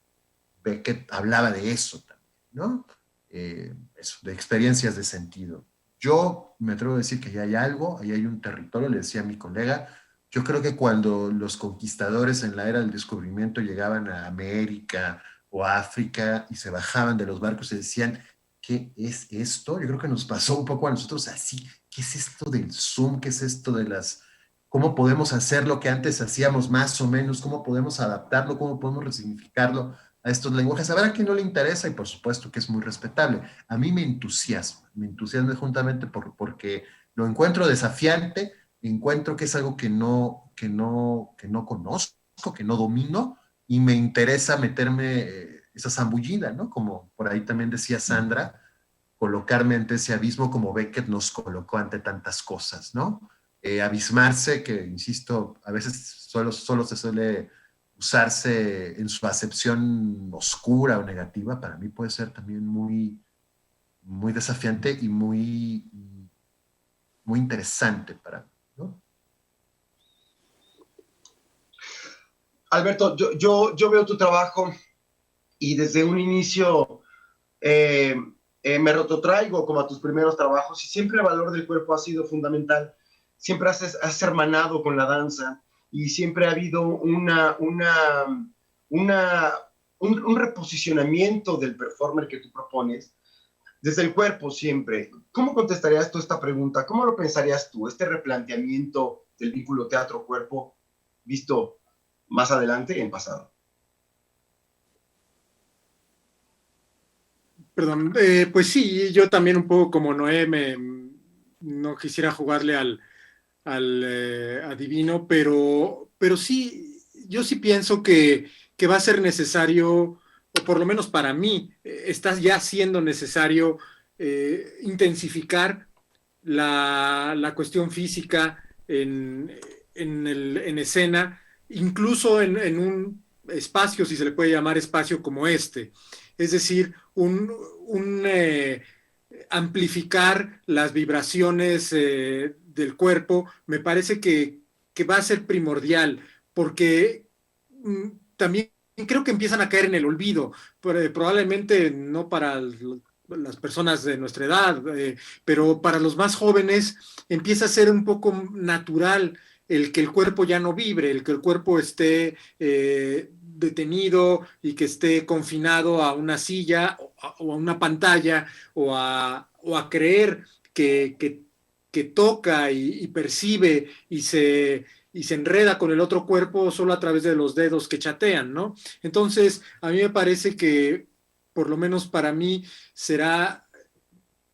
Beckett hablaba de eso también, ¿no? Eso, de experiencias de sentido. Yo me atrevo a decir que ya hay algo, ahí hay un territorio, le decía a mi colega, yo creo que cuando los conquistadores en la era del descubrimiento llegaban a América o a África y se bajaban de los barcos y decían, ¿qué es esto? Yo creo que nos pasó un poco a nosotros así, ¿qué es esto del Zoom? ¿Qué es esto de las... ¿Cómo podemos hacer lo que antes hacíamos más o menos? ¿Cómo podemos adaptarlo? ¿Cómo podemos resignificarlo a estos lenguajes? Habrá quien no le interesa y por supuesto que es muy respetable. A mí me entusiasma juntamente porque lo encuentro desafiante, encuentro que es algo que no conozco, que no domino y me interesa meterme esa zambullida, ¿no? Como por ahí también decía Sandra, colocarme ante ese abismo como Beckett nos colocó ante tantas cosas, ¿no? Abismarse, que insisto, a veces solo se suele usarse en su acepción oscura o negativa, para mí puede ser también muy desafiante y muy interesante para mí, ¿no? Alberto, yo veo tu trabajo y desde un inicio me rototraigo como a tus primeros trabajos y siempre el valor del cuerpo ha sido fundamental. Siempre has hermanado con la danza y siempre ha habido un reposicionamiento del performer que tú propones desde el cuerpo siempre. ¿Cómo contestarías tú esta pregunta? ¿Cómo lo pensarías tú, este replanteamiento del vínculo teatro-cuerpo visto más adelante en pasado? Perdón, pues sí, yo también un poco como Noé no quisiera jugarle al adivino, pero sí, yo sí pienso que va a ser necesario, o por lo menos para mí, está ya siendo necesario intensificar la cuestión física en escena, incluso en un espacio, si se le puede llamar espacio como este. Es decir, amplificar las vibraciones del cuerpo me parece que va a ser primordial, porque también creo que empiezan a caer en el olvido, probablemente no para las personas de nuestra edad, pero para los más jóvenes empieza a ser un poco natural el que el cuerpo ya no vibre, el que el cuerpo esté detenido y que esté confinado a una silla o a una pantalla o a creer que toca y percibe y se enreda con el otro cuerpo solo a través de los dedos que chatean, ¿no? Entonces, a mí me parece que, por lo menos para mí, será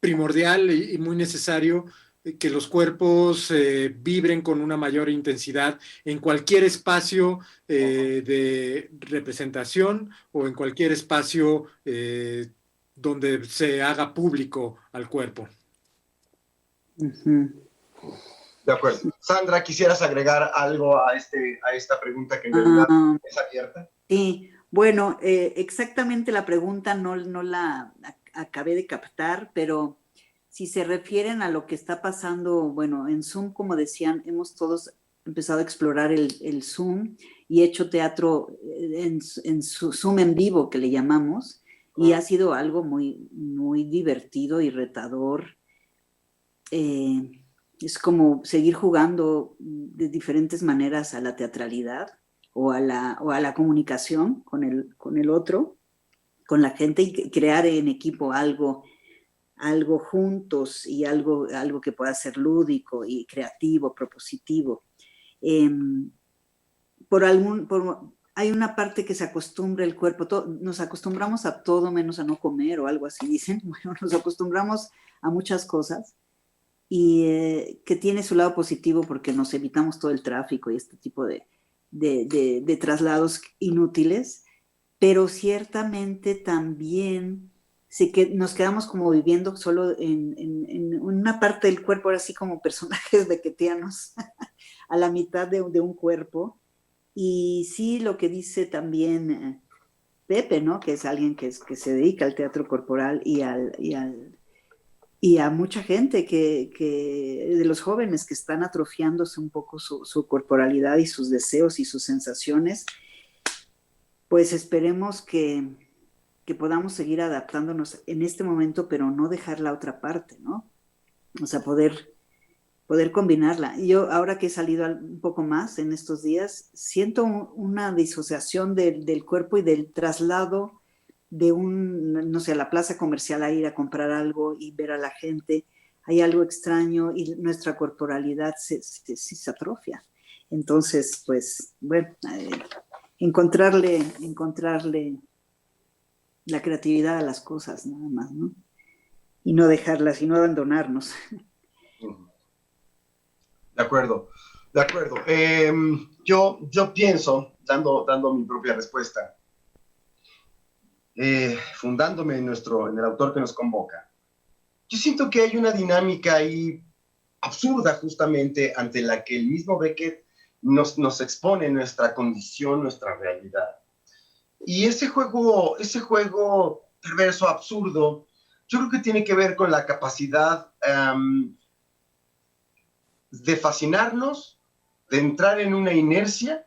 primordial y muy necesario que los cuerpos vibren con una mayor intensidad en cualquier espacio de representación o en cualquier espacio donde se haga público al cuerpo. Uh-huh. De acuerdo. Sandra, ¿quisieras agregar algo a esta pregunta que en realidad es abierta? Sí, bueno, exactamente la pregunta no la acabé de captar, pero si se refieren a lo que está pasando, bueno, en Zoom, como decían, hemos todos empezado a explorar el Zoom y hecho teatro en Zoom en vivo, que le llamamos, y ha sido algo muy, muy divertido y retador. Es como seguir jugando de diferentes maneras a la teatralidad o a la comunicación con el otro, con la gente, y crear en equipo algo juntos y algo que pueda ser lúdico y creativo, propositivo. Hay una parte que se acostumbra el cuerpo, nos acostumbramos a todo menos a no comer o algo así, dicen. Bueno, nos acostumbramos a muchas cosas y que tiene su lado positivo porque nos evitamos todo el tráfico y este tipo de traslados inútiles, pero ciertamente también nos quedamos como viviendo solo en una parte del cuerpo, ahora sí como personajes beckettianos, a la mitad de un cuerpo. Y sí, lo que dice también Pepe, ¿no? Que es alguien que se dedica al teatro corporal y a mucha gente de los jóvenes que están atrofiándose un poco su corporalidad y sus deseos y sus sensaciones, pues esperemos que podamos seguir adaptándonos en este momento, pero no dejar la otra parte, ¿no? O sea, poder combinarla. Y yo, ahora que he salido un poco más en estos días, siento una disociación del cuerpo y del traslado de no sé, a la plaza comercial a ir a comprar algo y ver a la gente. Hay algo extraño y nuestra corporalidad se atrofia. Entonces, pues, bueno, encontrarle la creatividad a las cosas, nada más, ¿no? Y no dejarlas, y no abandonarnos. De acuerdo. Yo pienso, dando mi propia respuesta, fundándome en el autor que nos convoca, yo siento que hay una dinámica ahí absurda justamente ante la que el mismo Beckett nos expone nuestra condición, nuestra realidad. Y ese juego perverso, absurdo, yo creo que tiene que ver con la capacidad de fascinarnos, de entrar en una inercia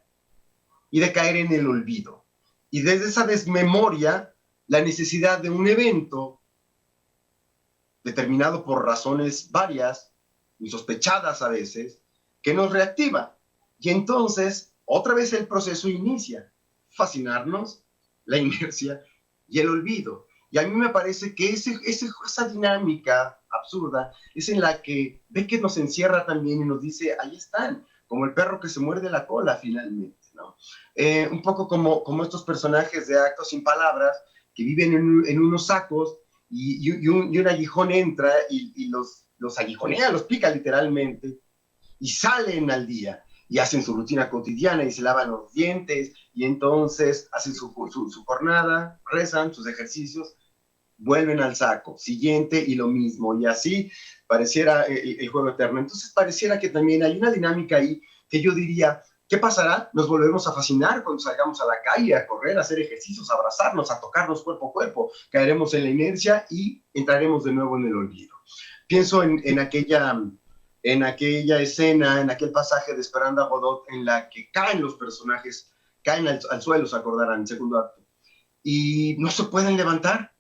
y de caer en el olvido. Y desde esa desmemoria, la necesidad de un evento determinado por razones varias, insospechadas a veces, que nos reactiva. Y entonces, otra vez el proceso inicia. Fascinarnos, la inercia y el olvido. Y a mí me parece que esa dinámica absurda es en la que Beckett nos encierra también y nos dice, ahí están, como el perro que se muerde la cola finalmente, ¿no? Un poco como estos personajes de Actos sin Palabras que viven en unos sacos y un aguijón entra y los aguijonea, los pica literalmente y salen al día y hacen su rutina cotidiana y se lavan los dientes y entonces hacen su jornada, rezan sus ejercicios vuelven al saco, siguiente y lo mismo, y así pareciera el juego eterno. Entonces pareciera que también hay una dinámica ahí que yo diría, ¿qué pasará? Nos volvemos a fascinar cuando salgamos a la calle, a correr, a hacer ejercicios, a abrazarnos, a tocarnos cuerpo a cuerpo, caeremos en la inercia y entraremos de nuevo en el olvido. Pienso en aquella escena, en aquel pasaje de Esperando a Godot, en la que caen los personajes, caen al suelo, se acordarán, en segundo acto, y no se pueden levantar,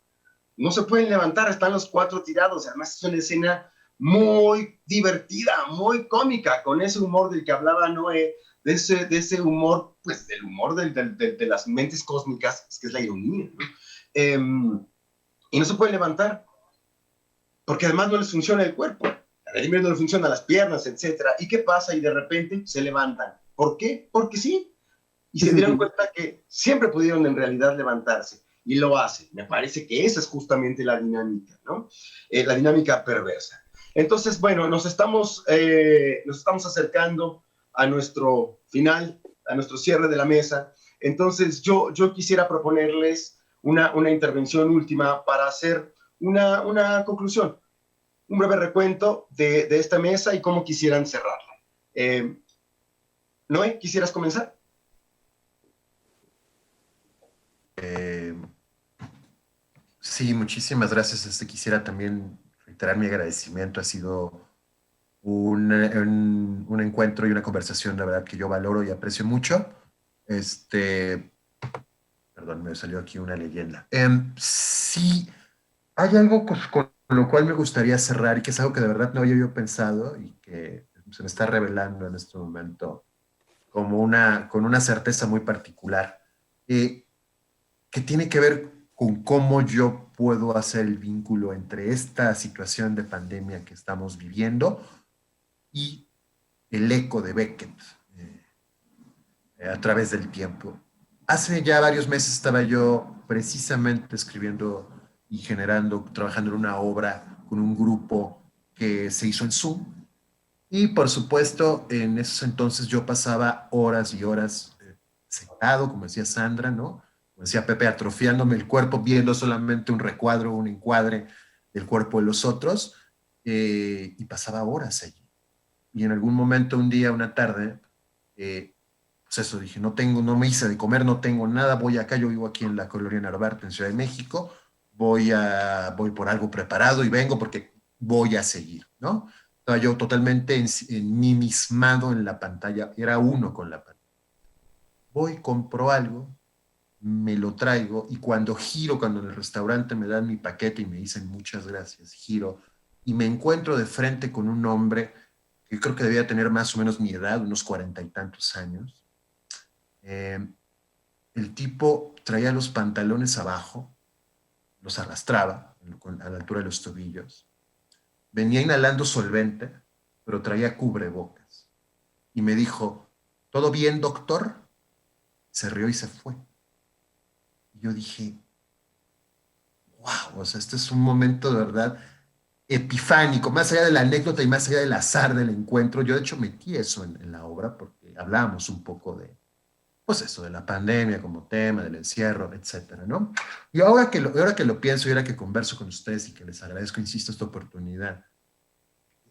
no se pueden levantar, están los cuatro tirados. Además es una escena muy divertida, muy cómica, con ese humor del que hablaba Noé, de ese humor, pues del humor de las mentes cósmicas, es que es la ironía, ¿no? Y no se pueden levantar, porque además no les funciona el cuerpo, a Vladimir no le funcionan las piernas, etcétera. ¿Y qué pasa? Y de repente se levantan. ¿Por qué? Porque sí. Y se dieron cuenta que siempre pudieron en realidad levantarse. Y lo hacen. Me parece que esa es justamente la dinámica, ¿no? La dinámica perversa. Entonces, bueno, nos estamos acercando a nuestro final, a nuestro cierre de la mesa. Entonces, yo quisiera proponerles una intervención última para hacer una conclusión, un breve recuento de esta mesa y cómo quisieran cerrarla. Noé, ¿quisieras comenzar? Sí, muchísimas gracias. Quisiera también reiterar mi agradecimiento. Ha sido un encuentro y una conversación, la verdad, que yo valoro y aprecio mucho. Perdón, me salió aquí una leyenda. Sí, hay algo con lo cual me gustaría cerrar y que es algo que de verdad no había yo pensado y que se me está revelando en este momento como con una certeza muy particular, que tiene que ver con cómo yo puedo hacer el vínculo entre esta situación de pandemia que estamos viviendo y el eco de Beckett a través del tiempo. Hace ya varios meses estaba yo precisamente escribiendo y generando, trabajando en una obra con un grupo que se hizo en Zoom. Y por supuesto, en esos entonces yo pasaba horas y horas sentado, como decía Sandra, ¿no? Como decía Pepe, atrofiándome el cuerpo, viendo solamente un recuadro, un encuadre del cuerpo de los otros, y pasaba horas allí. Y en algún momento, un día, una tarde, pues eso, dije, no me hice de comer, no tengo nada, voy acá, yo vivo aquí en la colonia Narvarte, en Ciudad de México, voy por algo preparado y vengo porque voy a seguir, ¿no? Estaba yo totalmente ensimismado en la pantalla, era uno con la pantalla. Voy, compro algo, me lo traigo y cuando giro, cuando en el restaurante me dan mi paquete y me dicen muchas gracias, giro y me encuentro de frente con un hombre que creo que debía tener más o menos mi edad, unos 40 y tantos años. El tipo traía los pantalones abajo, los arrastraba a la altura de los tobillos, venía inhalando solvente, pero traía cubrebocas. Y me dijo, ¿todo bien, doctor? Se rió y se fue. Y yo dije, wow, o sea, este es un momento de verdad epifánico, más allá de la anécdota y más allá del azar del encuentro. Yo de hecho metí eso en la obra porque hablábamos un poco de, pues eso, de la pandemia como tema, del encierro, etcétera, ¿no? Y ahora que lo pienso y ahora que converso con ustedes y que les agradezco, insisto, esta oportunidad,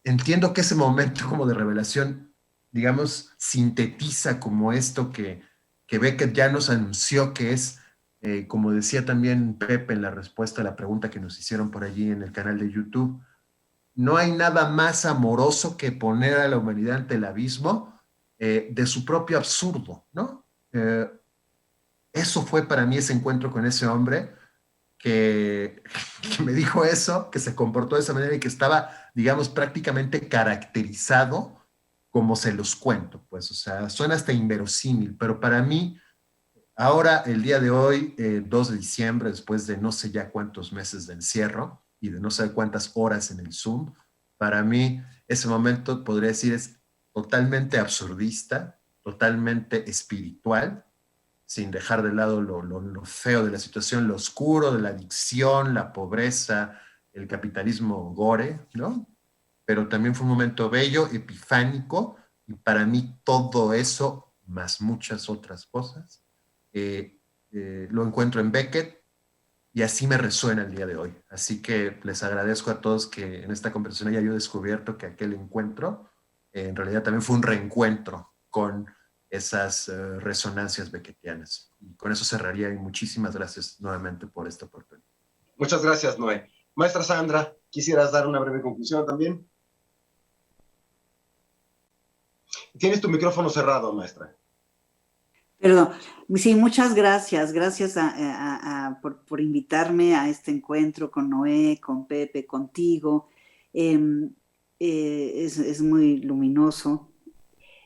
entiendo que ese momento como de revelación, digamos, sintetiza como esto que Beckett ya nos anunció que es, como decía también Pepe en la respuesta a la pregunta que nos hicieron por allí en el canal de YouTube, no hay nada más amoroso que poner a la humanidad ante el abismo de su propio absurdo, ¿no? Eso fue para mí ese encuentro con ese hombre que me dijo eso, que se comportó de esa manera y que estaba, digamos, prácticamente caracterizado como se los cuento, pues, o sea, suena hasta inverosímil, pero para mí, ahora, el día de hoy, 2 de diciembre, después de no sé ya cuántos meses de encierro y de no sé cuántas horas en el Zoom, para mí ese momento, podría decir, es totalmente absurdista, totalmente espiritual, sin dejar de lado lo feo de la situación, lo oscuro de la adicción, la pobreza, el capitalismo gore, ¿no? Pero también fue un momento bello, epifánico, y para mí todo eso, más muchas otras cosas, lo encuentro en Beckett y así me resuena el día de hoy. Así que les agradezco a todos que en esta conversación haya yo descubierto que aquel encuentro en realidad también fue un reencuentro con esas resonancias beckettianas. Y con eso cerraría y muchísimas gracias nuevamente por esta oportunidad. Muchas gracias, Noé. Maestra Sandra, ¿quisieras dar una breve conclusión también? Tienes tu micrófono cerrado, maestra. Perdón. Sí, muchas gracias. Gracias por invitarme a este encuentro con Noé, con Pepe, contigo. Es muy luminoso.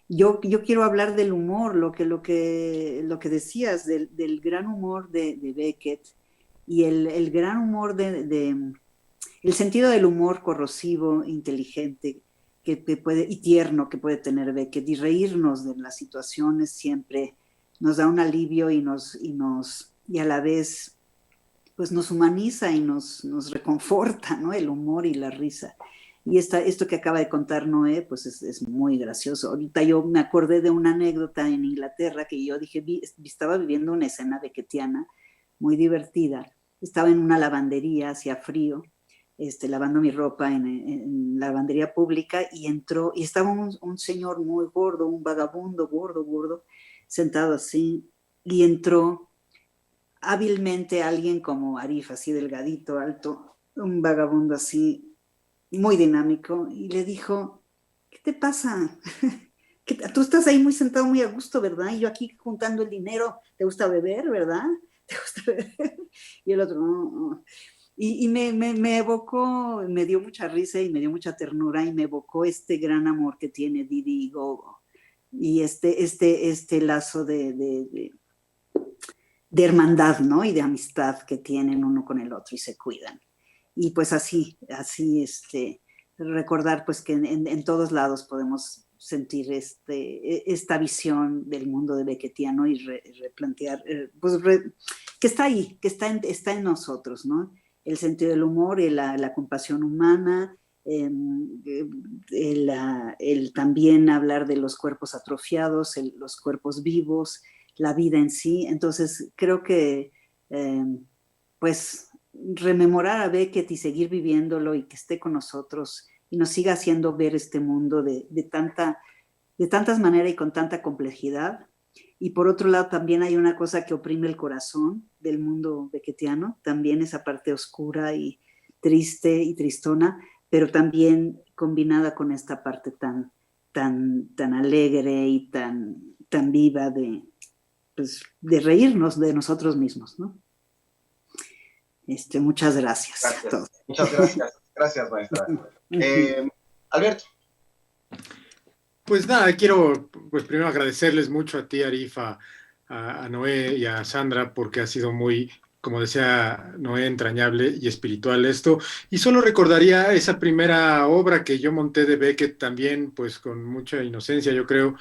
Yo quiero hablar del humor, lo que decías, del gran humor de Beckett y el gran humor el sentido del humor corrosivo, inteligente que puede, y tierno que puede tener Beckett, y reírnos de las situaciones siempre nos da un alivio y a la vez pues nos humaniza y nos reconforta, ¿no? El humor y la risa. Y esto que acaba de contar Noé, pues es muy gracioso. Ahorita yo me acordé de una anécdota en Inglaterra que yo dije, estaba viviendo una escena beckettiana muy divertida. Estaba en una lavandería, hacía frío, lavando mi ropa en la lavandería pública, y entró, y estaba un señor muy gordo, un vagabundo gordo, sentado así, y entró hábilmente alguien como Arif, así delgadito, alto, un vagabundo así, muy dinámico, y le dijo, ¿qué te pasa? Tú estás ahí muy sentado, muy a gusto, ¿verdad? Y yo aquí juntando el dinero, ¿te gusta beber, verdad? ¿Te gusta beber? Y el otro, no. Y me evocó, me dio mucha risa y me dio mucha ternura, y me evocó este gran amor que tiene Didi y Gogo, y este lazo de hermandad, ¿no? Y de amistad que tienen uno con el otro y se cuidan. Y pues así, recordar pues que en todos lados podemos sentir esta visión del mundo de beckettiano y replantear, que está ahí, que está en nosotros, ¿no? El sentido del humor y la compasión humana, el también hablar de los cuerpos atrofiados, los cuerpos vivos, la vida en sí. Entonces creo que pues rememorar a Beckett y seguir viviéndolo y que esté con nosotros y nos siga haciendo ver este mundo de tantas maneras y con tanta complejidad. Y por otro lado también hay una cosa que oprime el corazón del mundo beckettiano, también esa parte oscura y triste y tristona, pero también combinada con esta parte tan alegre y tan viva de reírnos de nosotros mismos, ¿no? Muchas gracias. Gracias. A todos. Muchas gracias. Gracias, maestra. Alberto. Pues nada, quiero pues primero agradecerles mucho a ti, Arif, a Noé y a Sandra, porque ha sido muy, como decía Noé, entrañable y espiritual esto. Y solo recordaría esa primera obra que yo monté de Beckett también, pues con mucha inocencia, yo creo.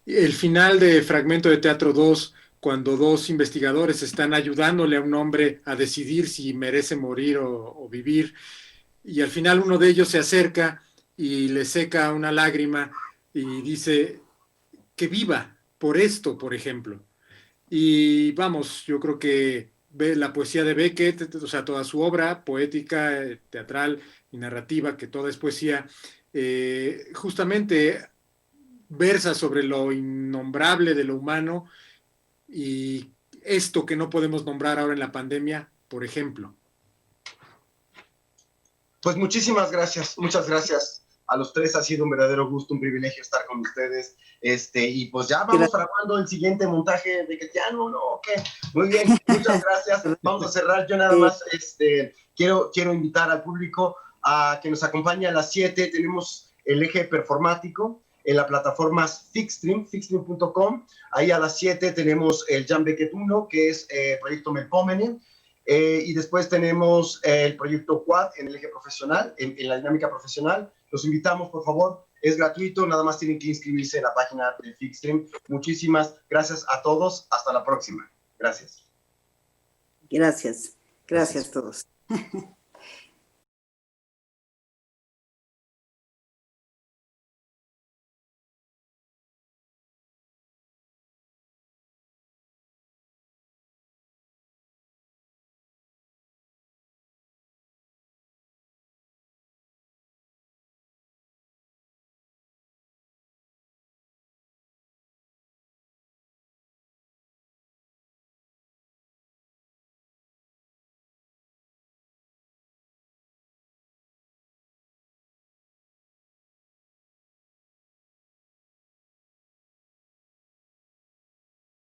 El final de Fragmento de Teatro 2, cuando dos investigadores están ayudándole a un hombre a decidir si merece morir o vivir, y al final uno de ellos se acerca y le seca una lágrima y dice que viva por esto, por ejemplo. Y vamos, yo creo que la poesía de Beckett, o sea, toda su obra poética, teatral y narrativa, que toda es poesía, justamente versa sobre lo innombrable de lo humano y esto que no podemos nombrar ahora en la pandemia, por ejemplo. Pues muchísimas gracias, muchas gracias a los tres. Ha sido un verdadero gusto, un privilegio estar con ustedes. Y pues ya vamos grabando el siguiente montaje beckettiano, ¿no? ¿Qué? Muy bien, muchas gracias. Vamos a cerrar. Yo nada más quiero invitar al público a que nos acompañe a las 7. Tenemos el eje performático en la plataforma fixstream.com. Ahí a las 7 tenemos el Jam Beckett 1, que es proyecto Melpomene. Y después tenemos el proyecto Quad en el eje profesional, en la dinámica profesional. Los invitamos, por favor, es gratuito, nada más tienen que inscribirse en la página de Fixstream. Muchísimas gracias a todos, hasta la próxima. Gracias. Gracias a todos.